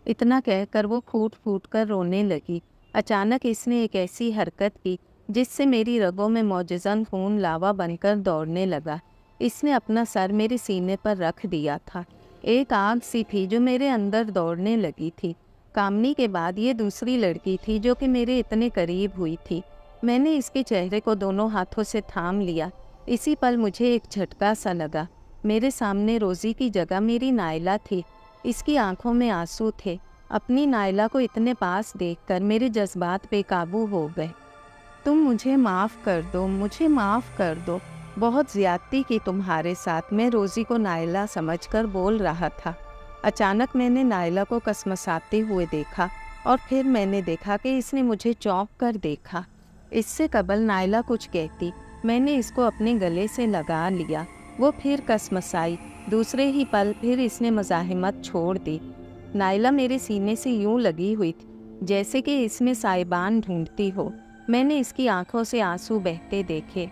इतना कहकर वो फूट फूट कर रोने लगी। अचानक इसने एक ऐसी हरकत की जिससे मेरी रगों में मौजज़न खून लावा बनकर दौड़ने लगा। इसने अपना सर मेरे सीने पर रख दिया था। एक आग सी थी जो मेरे अंदर दौड़ने लगी थी। कामनी के बाद ये दूसरी लड़की थी जो कि मेरे इतने करीब हुई थी। मैंने इसके चेहरे को दोनों हाथों से थाम लिया। इसी पल मुझे एक झटका सा लगा। मेरे सामने रोज़ी की जगह मेरी नायला थी। इसकी आंखों में आंसू थे। अपनी नायला को इतने पास देखकर मेरे जज्बात बेकाबू हो गए। तुम मुझे माफ़ कर दो, मुझे माफ़ कर दो। बहुत ज़्यादती की तुम्हारे साथ। मैं रोज़ी को नायला समझकर बोल रहा था। अचानक मैंने नायला को कसमसाते हुए देखा और फिर मैंने देखा कि इसने मुझे चौंक कर देखा। इससे कबल नायला कुछ कहती, मैंने इसको अपने गले से लगा लिया। वो फिर कसमसाई। दूसरे ही पल फिर इसने मज़ाहिमत छोड़ दी। नायला मेरे सीने से यूं लगी हुई थी जैसे कि इसमें साइबान ढूंढती हो। मैंने इसकी आंखों से आंसू बहते देखे।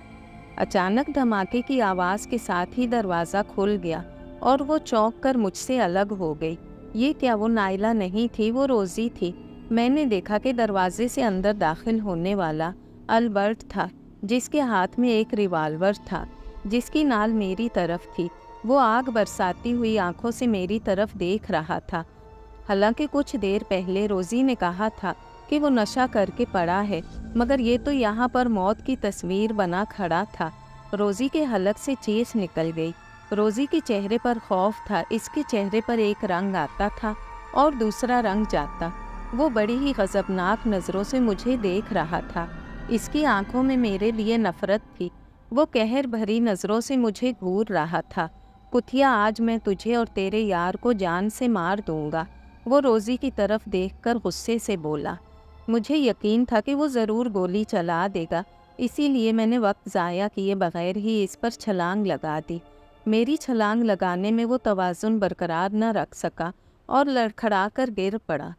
अचानक धमाके की आवाज़ के साथ ही दरवाज़ा खुल गया और वो चौंक कर मुझसे अलग हो गई। ये क्या, वो नायला नहीं थी, वो रोज़ी थी। मैंने देखा कि दरवाजे से अंदर दाखिल होने वाला अल्बर्ट था, जिसके हाथ में एक रिवाल्वर था। जिसकी नाल मेरी तरफ थी। वो आग बरसाती हुई आंखों से मेरी तरफ देख रहा था। हालांकि कुछ देर पहले रोज़ी ने कहा था कि वो नशा करके पड़ा है, मगर ये तो यहाँ पर मौत की तस्वीर बना खड़ा था। रोज़ी के हलक से चीख निकल गई। रोज़ी के चेहरे पर खौफ था। इसके चेहरे पर एक रंग आता था और दूसरा रंग जाता। वो बड़ी ही गज़बनाक नज़रों से मुझे देख रहा था। इसकी आंखों में मेरे लिए नफ़रत थी। वो कहर भरी नज़रों से मुझे घूर रहा था। कुतिया, आज मैं तुझे और तेरे यार को जान से मार दूंगा। वो रोज़ी की तरफ देखकर गुस्से से बोला। मुझे यकीन था कि वो ज़रूर गोली चला देगा, इसीलिए मैंने वक्त ज़ाया किए बगैर ही इस पर छलांग लगा दी। मेरी छलांग लगाने में वो तवाज़ुन बरकरार न रख सका और लड़खड़ा कर गिर पड़ा।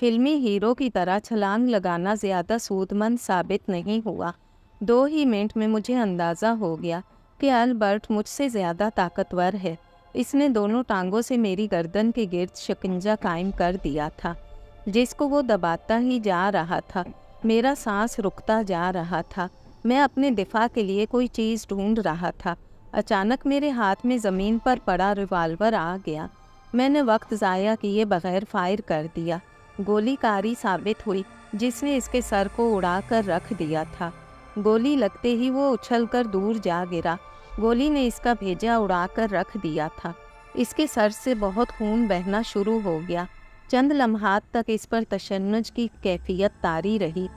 फिल्मी हीरो की तरह छलांग लगाना ज़्यादा सूदमंद साबित नहीं हुआ। 2 ही मिनट में मुझे अंदाज़ा हो गया कि अल्बर्ट मुझसे ज़्यादा ताकतवर है। इसने दोनों टांगों से मेरी गर्दन के गिर्द शिकंजा कायम कर दिया था, जिसको वो दबाता ही जा रहा था। मेरा सांस रुकता जा रहा था। मैं अपने दिफा के लिए कोई चीज़ ढूंढ रहा था। अचानक मेरे हाथ में ज़मीन पर पड़ा रिवाल्वर आ गया। मैंने वक्त ज़ाया किए बगैर फायर कर दिया। गोली कारी साबित हुई, जिसने इसके सर को उड़ा कर रख दिया था। गोली लगते ही वो उछलकर दूर जा गिरा। गोली ने इसका भेजा उड़ाकर रख दिया था। इसके सर से बहुत खून बहना शुरू हो गया। चंद लम्हात तक इस पर तशन्नुज की कैफियत तारी रही,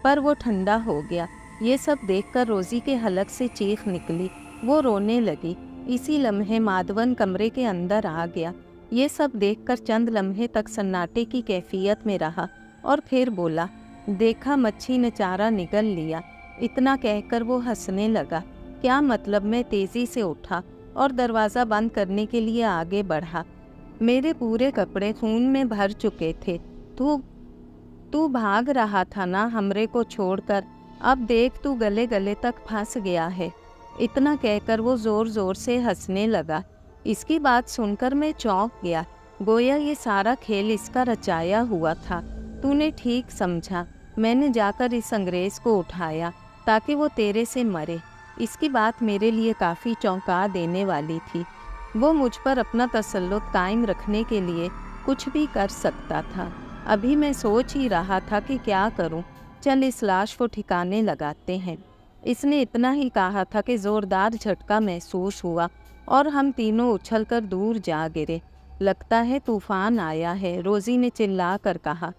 पर वो ठंडा हो गया। ये सब देखकर रोज़ी के हलक से चीख निकली। वो रोने लगी। इसी लम्हे माधवन कमरे के अंदर आ गया। ये सब देखकर चंद लम्हे तक सन्नाटे की कैफियत में रहा और फिर बोला, देखा, मच्छी ने चारा निगल लिया। इतना कहकर वो हंसने लगा। क्या मतलब? मैं तेज़ी से उठा और दरवाज़ा बंद करने के लिए आगे बढ़ा। मेरे पूरे कपड़े खून में भर चुके थे। तू भाग रहा था ना हमरे को छोड़कर? अब देख, तू गले गले तक फंस गया है। इतना कहकर वो ज़ोर ज़ोर से हंसने लगा। इसकी बात सुनकर मैं चौंक गया। गोया ये सारा खेल इसका रचाया हुआ था। तूने ठीक समझा। मैंने जाकर इस अंग्रेज़ को उठाया ताकि वो तेरे से मरे। इसकी बात मेरे लिए काफ़ी चौंका देने वाली थी। वो मुझ पर अपना तसल्लुत कायम रखने के लिए कुछ भी कर सकता था। अभी मैं सोच ही रहा था कि क्या करूं। चल, इस लाश को ठिकाने लगाते हैं। इसने इतना ही कहा था कि ज़ोरदार झटका महसूस हुआ और हम तीनों उछलकर दूर जा गिरे। लगता है तूफ़ान आया है, रोज़ी ने चिल्ला कर कहा।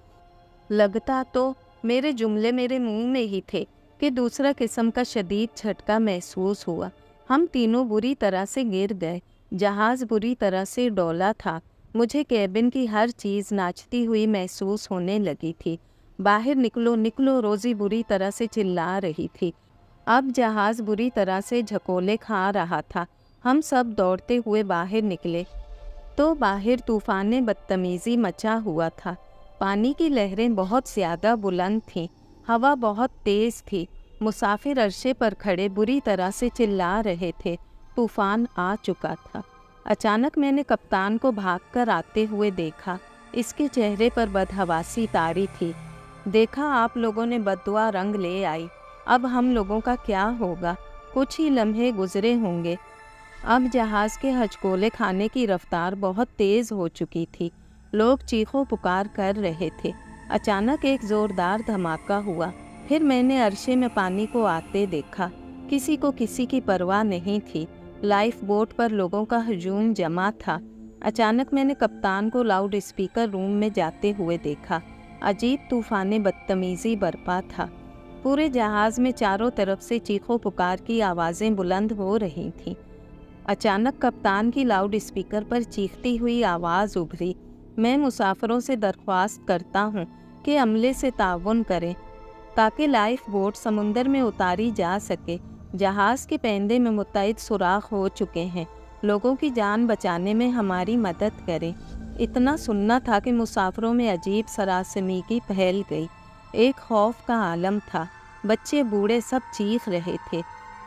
लगता तो मेरे जुमले मेरे मुंह में ही थे कि दूसरा किस्म का शदीद झटका महसूस हुआ। हम तीनों बुरी तरह से गिर गए। जहाज़ बुरी तरह से डोला था। मुझे कैबिन की हर चीज़ नाचती हुई महसूस होने लगी थी। बाहर निकलो निकलो, रोज़ी बुरी तरह से चिल्ला रही थी। अब जहाज़ बुरी तरह से झकोले खा रहा था। हम सब दौड़ते हुए बाहर निकले तो बाहर तूफ़ान बदतमीज़ी मचा हुआ था। पानी की लहरें बहुत ज़्यादा बुलंद थीं। हवा बहुत तेज़ थी। मुसाफिर अर्शे पर खड़े बुरी तरह से चिल्ला रहे थे। तूफ़ान आ चुका था। अचानक मैंने कप्तान को भागकर आते हुए देखा। इसके चेहरे पर बदहवासी तारी थी। देखा, आप लोगों ने बद्दुआ रंग ले आई। अब हम लोगों का क्या होगा? कुछ ही लम्हे गुजरे होंगे। अब जहाज़ के हचकोले खाने की रफ्तार बहुत तेज़ हो चुकी थी। लोग चीखों पुकार कर रहे थे। अचानक एक ज़ोरदार धमाका हुआ। फिर मैंने अर्शे में पानी को आते देखा। किसी को किसी की परवाह नहीं थी। लाइफ बोट पर लोगों का हजूम जमा था। अचानक मैंने कप्तान को लाउड स्पीकर रूम में जाते हुए देखा। अजीब तूफ़ान बदतमीज़ी बरपा था। पूरे जहाज़ में चारों तरफ से चीखों पुकार की आवाज़ें बुलंद हो रही थीं। अचानक कप्तान की लाउड स्पीकर पर चीखती हुई आवाज़ उभरी। मैं मुसाफिरों से दरख्वास्त करता हूँ कि अमले से ताउन करें ताकि लाइफ बोट समुंदर में उतारी जा सके। जहाज़ के पैंदे में मुतैद सुराख हो चुके हैं। लोगों की जान बचाने में हमारी मदद करें। इतना सुनना था कि मुसाफिरों में अजीब सरासमीगी फैल गई। एक खौफ का आलम था। बच्चे बूढ़े सब चीख रहे थे।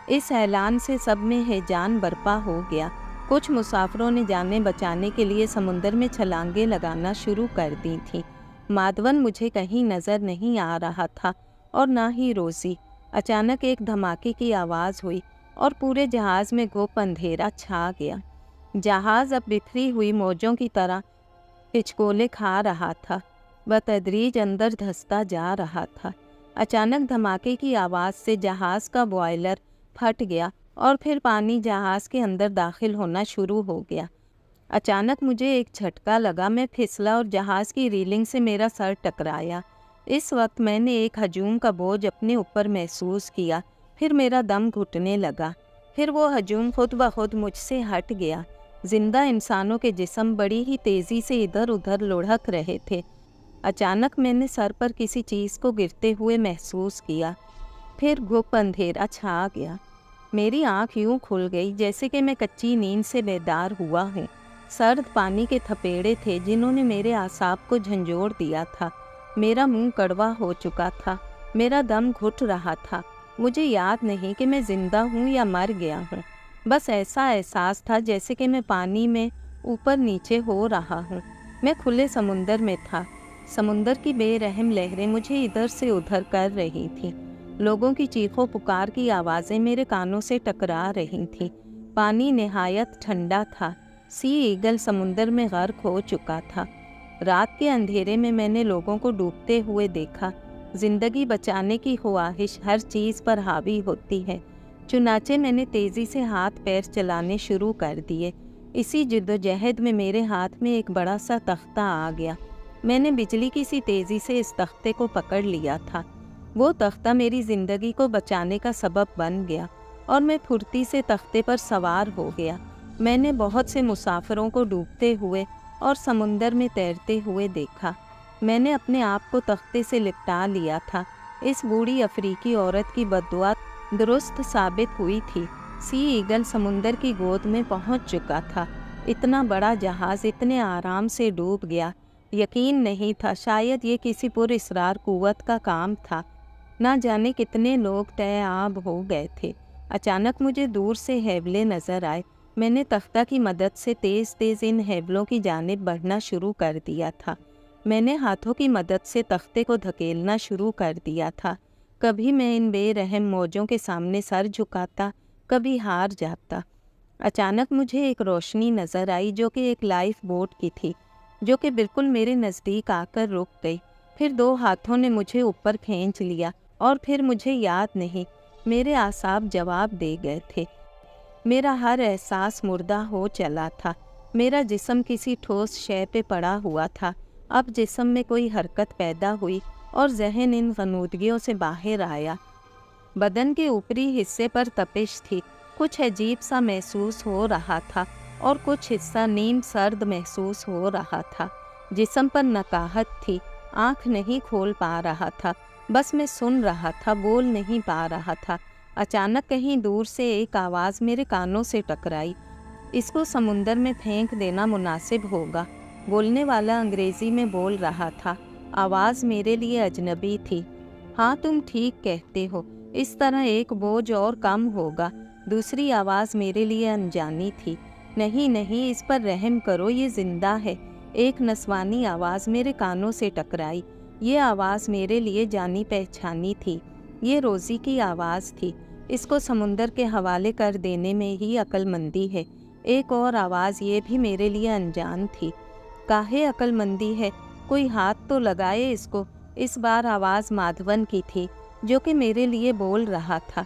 इस ऐलान से सब में हैजान बरपा हो गया। कुछ मुसाफिरों ने जानें बचाने के लिए समुंदर में छलांगे लगाना शुरू कर दी थीं। माधवन मुझे कहीं नज़र नहीं आ रहा था और ना ही रोज़ी। अचानक एक धमाके की आवाज़ हुई और पूरे जहाज़ में घुप अंधेरा छा गया। जहाज़ अब बिखरी हुई मौजों की तरह हिचकोले खा रहा था, बतदरीज अंदर धंसता जा रहा था। अचानक धमाके की आवाज़ से जहाज़ का बॉयलर फट गया और फिर पानी जहाज़ के अंदर दाखिल होना शुरू हो गया। अचानक मुझे एक झटका लगा, मैं फिसला और जहाज़ की रेलिंग से मेरा सर टकराया। इस वक्त मैंने एक हजूम का बोझ अपने ऊपर महसूस किया, फिर मेरा दम घुटने लगा। फिर वो हजूम खुद ब खुद मुझसे हट गया। जिंदा इंसानों के जिस्म बड़ी ही तेज़ी से इधर उधर लुढ़क रहे थे। अचानक मैंने सर पर किसी चीज़ को गिरते हुए महसूस किया। फिर घुप अंधेरा छा गया। मेरी आँख यूं खुल गई जैसे कि मैं कच्ची नींद से बेदार हुआ हूँ। सर्द पानी के थपेड़े थे जिन्होंने मेरे आसाब को झंझोड़ दिया था। मेरा मुंह कड़वा हो चुका था, मेरा दम घुट रहा था। मुझे याद नहीं कि मैं जिंदा हूँ या मर गया हूँ। बस ऐसा एहसास था जैसे कि मैं पानी में ऊपर नीचे हो रहा हूँ। मैं खुले समुंदर में था। समुंदर की बेरहम लहरें मुझे इधर से उधर कर रही थीं। लोगों की चीखों पुकार की आवाज़ें मेरे कानों से टकरा रही थीं। पानी निहायत ठंडा था। सी ईगल समुंदर में गर्क हो चुका था। रात के अंधेरे में मैंने लोगों को डूबते हुए देखा। जिंदगी बचाने की ख्वाहिश हर चीज़ पर हावी होती है। चुनाचे मैंने तेज़ी से हाथ पैर चलाने शुरू कर दिए। इसी जिद्दोजहद में मेरे हाथ में एक बड़ा सा तख्ता आ गया। मैंने बिजली की सी तेज़ी से इस तख्ते को पकड़ लिया था। वो तख्ता मेरी ज़िंदगी को बचाने का सबब बन गया और मैं फुर्ती से तख्ते पर सवार हो गया। मैंने बहुत से मुसाफिरों को डूबते हुए और समुंदर में तैरते हुए देखा। मैंने अपने आप को तख्ते से लिपटा लिया था। इस बूढ़ी अफ्रीकी औरत की बद्दुआ दुरुस्त साबित हुई थी। सी ईगल समुंदर की गोद में पहुंच चुका था। इतना बड़ा जहाज़ इतने आराम से डूब गया। यकीन नहीं था, शायद ये किसी पुरअसरार कुव्वत का काम था। ना जाने कितने लोग तैयाब हो गए थे। अचानक मुझे दूर से हैवले नज़र आए। मैंने तख्ता की मदद से तेज़ तेज़ इन हैवलों की जानिब बढ़ना शुरू कर दिया था। मैंने हाथों की मदद से तख्ते को धकेलना शुरू कर दिया था। कभी मैं इन बेरहम मौजों के सामने सर झुकाता, कभी हार जाता। अचानक मुझे एक रोशनी नज़र आई जो कि एक लाइफ बोट की थी, जो कि बिल्कुल मेरे नज़दीक आकर रुक गई। फिर दो हाथों ने मुझे ऊपर खींच लिया और फिर मुझे याद नहीं, मेरे आसाब जवाब दे गए थे। मेरा हर एहसास मुर्दा हो चला था। मेरा जिस्म किसी ठोस शय पे पड़ा हुआ था। अब जिस्म में कोई हरकत पैदा हुई और जहन इन गनूदगियों से बाहर आया। बदन के ऊपरी हिस्से पर तपिश थी। कुछ अजीब सा महसूस हो रहा था और कुछ हिस्सा नीम सर्द महसूस हो रहा था। जिस्म पर नकाहत थी। आँख नहीं खोल पा रहा था। बस मैं सुन रहा था, बोल नहीं पा रहा था। अचानक कहीं दूर से एक आवाज़ मेरे कानों से टकराई। इसको समुंदर में फेंक देना मुनासिब होगा। बोलने वाला अंग्रेज़ी में बोल रहा था। आवाज़ मेरे लिए अजनबी थी। हाँ, तुम ठीक कहते हो, इस तरह एक बोझ और कम होगा। दूसरी आवाज़ मेरे लिए अनजानी थी। नहीं नहीं, इस पर रहम करो, ये जिंदा है। एक नस्वानी आवाज़ मेरे कानों से टकराई। ये आवाज़ मेरे लिए जानी पहचानी थी। ये रोज़ी की आवाज़ थी। इसको समुंदर के हवाले कर देने में ही अक्लमंदी है। एक और आवाज़ ये भी मेरे लिए अनजान थी। काहे अक्लमंदी है, कोई हाथ तो लगाए इसको। इस बार आवाज़ माधवन की थी, जो कि मेरे लिए बोल रहा था।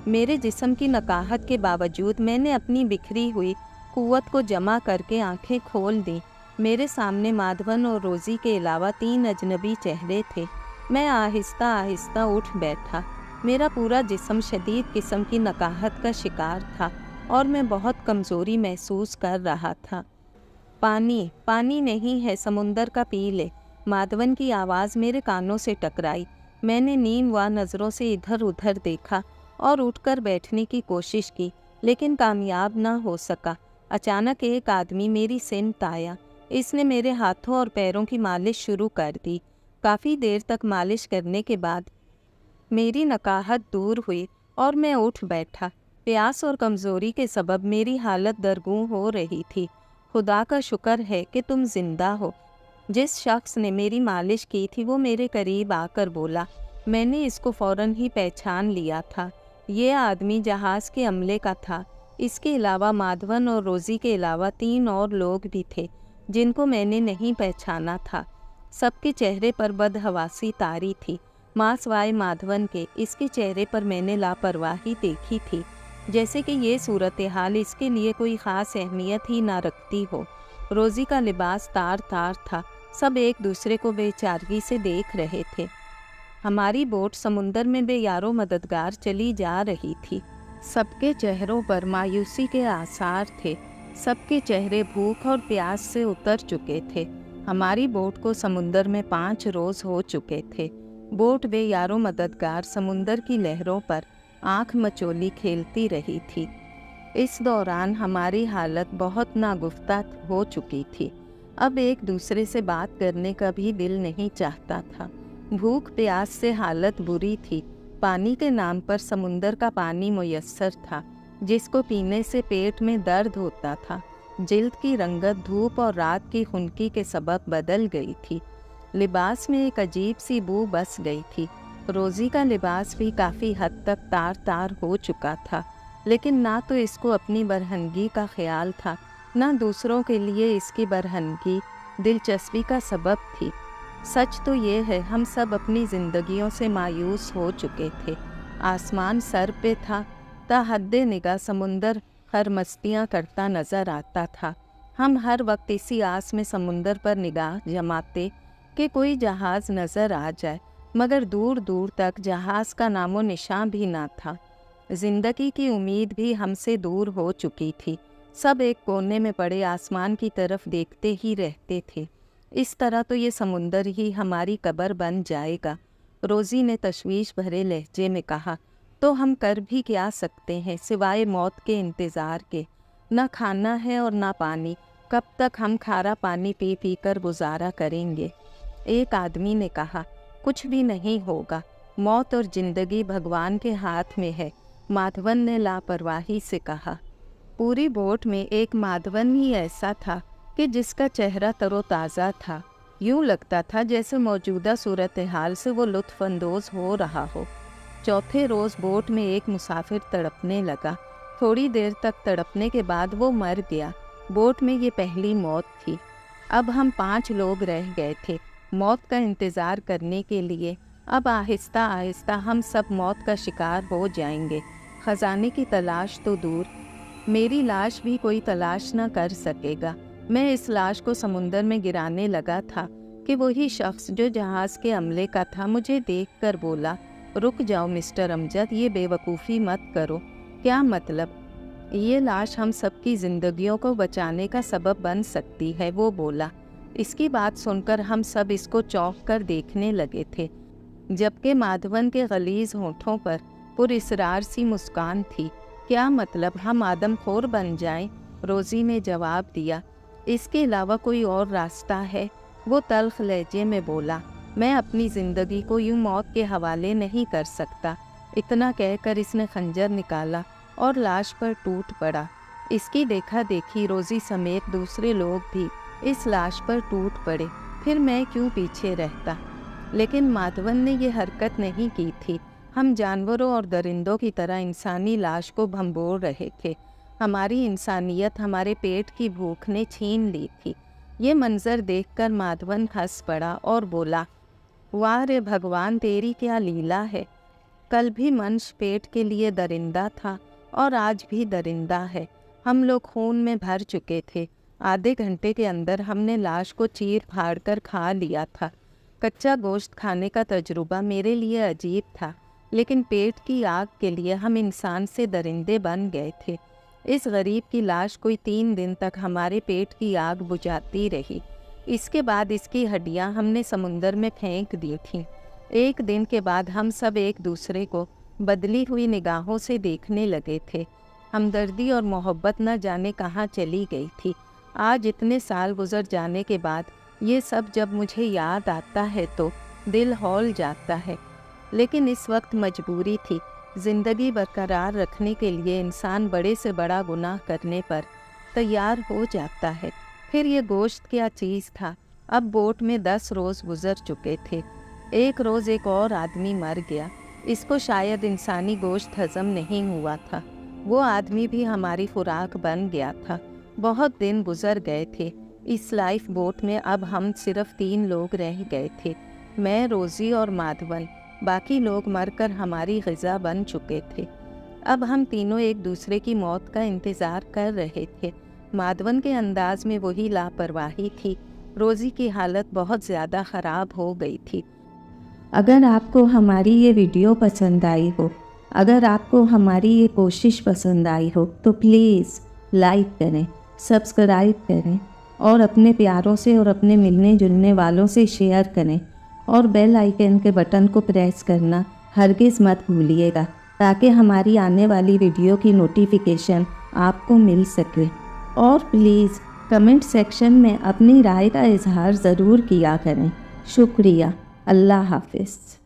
मेरे जिस्म की नकाहत के बावजूद मैंने अपनी बिखरी हुई कुव्वत को जमा करके आंखें खोल दी। मेरे सामने माधवन और रोज़ी के अलावा 3 अजनबी चेहरे थे। मैं आहिस्ता आहिस्ता उठ बैठा। मेरा पूरा जिस्म शदीद किस्म की नकाहत का शिकार था और मैं बहुत कमज़ोरी महसूस कर रहा था। पानी पानी नहीं है, समुंदर का पी ले। माधवन की आवाज़ मेरे कानों से टकराई। मैंने नीम व नज़रों से इधर उधर देखा और उठकर बैठने की कोशिश की, लेकिन कामयाब न हो सका। अचानक एक आदमी मेरी सिमत आया। इसने मेरे हाथों और पैरों की मालिश शुरू कर दी। काफ़ी देर तक मालिश करने के बाद मेरी नकाहत दूर हुई और मैं उठ बैठा। प्यास और कमज़ोरी के सबब मेरी हालत दरगूं हो रही थी। खुदा का शुक्र है कि तुम जिंदा हो। जिस शख्स ने मेरी मालिश की थी वो मेरे करीब आकर बोला। मैंने इसको फ़ौरन ही पहचान लिया था। ये आदमी जहाज़ के अमले का था। इसके अलावा माधवन और रोज़ी के अलावा 3 और लोग भी थे जिनको मैंने नहीं पहचाना था। सबके चेहरे पर बदहवासी तारी थी। माँ सिवाय माधवन के इसके चेहरे पर मैंने लापरवाही देखी थी, जैसे कि ये सूरत हाल इसके लिए कोई ख़ास अहमियत ही ना रखती हो। रोज़ी का लिबास तार तार था। सब एक दूसरे को बेचारगी से देख रहे थे। हमारी बोट समुंदर में बेयारो मददगार चली जा रही थी। सबके चेहरों पर मायूसी के आसार थे। सबके चेहरे भूख और प्यास से उतर चुके थे। हमारी बोट को समुंदर में 5 रोज़ हो चुके थे। बोट बेयारो मददगार समुंदर की लहरों पर आँख मचोली खेलती रही थी। इस दौरान हमारी हालत बहुत नागुफ्ता हो चुकी थी। अब एक दूसरे से बात करने का भी दिल नहीं चाहता था। भूख प्यास से हालत बुरी थी। पानी के नाम पर समुंदर का पानी मुयस्सर था, जिसको पीने से पेट में दर्द होता था। जिल्द की रंगत धूप और रात की खुनकी के सबब बदल गई थी। लिबास में एक अजीब सी बू बस गई थी। रोज़ी का लिबास भी काफ़ी हद तक तार तार हो चुका था, लेकिन ना तो इसको अपनी बरहनगी का ख्याल था, ना दूसरों के लिए इसकी बरहनगी दिलचस्पी का सबब थी। सच तो ये है, हम सब अपनी ज़िंदगियों से मायूस हो चुके थे। आसमान सर पे था, ताहद्दे निगाह समुंदर हर मस्तियाँ करता नज़र आता था। हम हर वक्त इसी आस में समुंदर पर निगाह जमाते कि कोई जहाज़ नज़र आ जाए, मगर दूर दूर तक जहाज़ का नामो निशान भी ना था। ज़िंदगी की उम्मीद भी हमसे दूर हो चुकी थी। सब एक कोने में पड़े आसमान की तरफ देखते ही रहते थे। इस तरह तो ये समुंदर ही हमारी कब्र बन जाएगा। रोज़ी ने तशवीश भरे लहजे में कहा, तो हम कर भी क्या सकते हैं सिवाय मौत के इंतज़ार के। न खाना है और न पानी। कब तक हम खारा पानी पी पी कर गुजारा करेंगे। एक आदमी ने कहा, कुछ भी नहीं होगा, मौत और ज़िंदगी भगवान के हाथ में है। माधवन ने लापरवाही से कहा। पूरी बोट में एक माधवन ही ऐसा था कि जिसका चेहरा तरोताज़ा था। यूँ लगता था जैसे मौजूदा सूरत हाल से वो लुत्फ़अंदोज़ हो रहा हो। चौथे रोज़ बोट में एक मुसाफिर तड़पने लगा। थोड़ी देर तक तड़पने के बाद वो मर गया। बोट में ये पहली मौत थी। अब हम 5 लोग रह गए थे मौत का इंतज़ार करने के लिए। अब आहिस्ता आहिस्ता हम सब मौत का शिकार हो जाएंगे। ख़जाने की तलाश तो दूर, मेरी लाश भी कोई तलाश न कर सकेगा। मैं इस लाश को समुंदर में गिराने लगा था कि वही शख्स जो जहाज़ के अमले का था मुझे देखकर बोला, रुक जाओ मिस्टर अमजद, ये बेवकूफ़ी मत करो। क्या मतलब? ये लाश हम सबकी ज़िंदगियों को बचाने का सबब बन सकती है, वो बोला। इसकी बात सुनकर हम सब इसको चौंक कर देखने लगे थे, जबकि माधवन के गलीज़ होठों पर पुरइसरार सी मुस्कान थी। क्या मतलब, हम आदमखोर बन जाएं? रोज़ी ने जवाब दिया, इसके अलावा कोई और रास्ता है? वो तल्ख लहजे में बोला, मैं अपनी ज़िंदगी को यूँ मौत के हवाले नहीं कर सकता। इतना कहकर इसने खंजर निकाला और लाश पर टूट पड़ा। इसकी देखा देखी रोज़ी समेत दूसरे लोग भी इस लाश पर टूट पड़े। फिर मैं क्यों पीछे रहता? लेकिन माधवन ने ये हरकत नहीं की थी। हम जानवरों और दरिंदों की तरह इंसानी लाश को भंबोर रहे थे। हमारी इंसानियत हमारे पेट की भूख ने छीन ली थी। ये मंज़र देखकर माधवन हंस पड़ा और बोला, वाह रे भगवान, तेरी क्या लीला है। कल भी मनुष्य पेट के लिए दरिंदा था और आज भी दरिंदा है। हम लोग खून में भर चुके थे। आधे घंटे के अंदर हमने लाश को चीर फाड़ कर खा लिया था। कच्चा गोश्त खाने का तजुर्बा मेरे लिए अजीब था, लेकिन पेट की आग के लिए हम इंसान से दरिंदे बन गए थे। इस गरीब की लाश कोई 3 दिन तक हमारे पेट की आग बुझाती रही। इसके बाद इसकी हड्डियां हमने समुंदर में फेंक दी थीं। एक दिन के बाद हम सब एक दूसरे को बदली हुई निगाहों से देखने लगे थे। हमदर्दी और मोहब्बत न जाने कहाँ चली गई थी। आज इतने साल गुजर जाने के बाद ये सब जब मुझे याद आता है तो दिल हौल जाता है। लेकिन इस वक्त मजबूरी थी। ज़िंदगी बरकरार रखने के लिए इंसान बड़े से बड़ा गुनाह करने पर तैयार हो जाता है। फिर ये गोश्त क्या चीज़ था। अब बोट में 10 रोज़ गुजर चुके थे। एक रोज़ एक और आदमी मर गया। इसको शायद इंसानी गोश्त हजम नहीं हुआ था। वो आदमी भी हमारी खुराक बन गया था। बहुत दिन गुजर गए थे। इस लाइफ बोट में अब हम सिर्फ 3 लोग रह गए थे, मैं, रोज़ी और माधवन। बाकी लोग मरकर हमारी ग़िज़ा बन चुके थे। अब हम तीनों एक दूसरे की मौत का इंतज़ार कर रहे थे। माधवन के अंदाज में वही लापरवाही थी। रोज़ी की हालत बहुत ज़्यादा ख़राब हो गई थी। अगर आपको हमारी ये वीडियो पसंद आई हो, अगर आपको हमारी ये कोशिश पसंद आई हो, तो प्लीज़ लाइक करें, सब्सक्राइब करें और अपने प्यारों से और अपने मिलने जुलने वालों से शेयर करें और बेल आइकन के बटन को प्रेस करना हरगिज़ मत भूलिएगा, ताकि हमारी आने वाली वीडियो की नोटिफिकेशन आपको मिल सके। और प्लीज़ कमेंट सेक्शन में अपनी राय का इजहार ज़रूर किया करें। शुक्रिया। अल्लाह हाफ़िज़।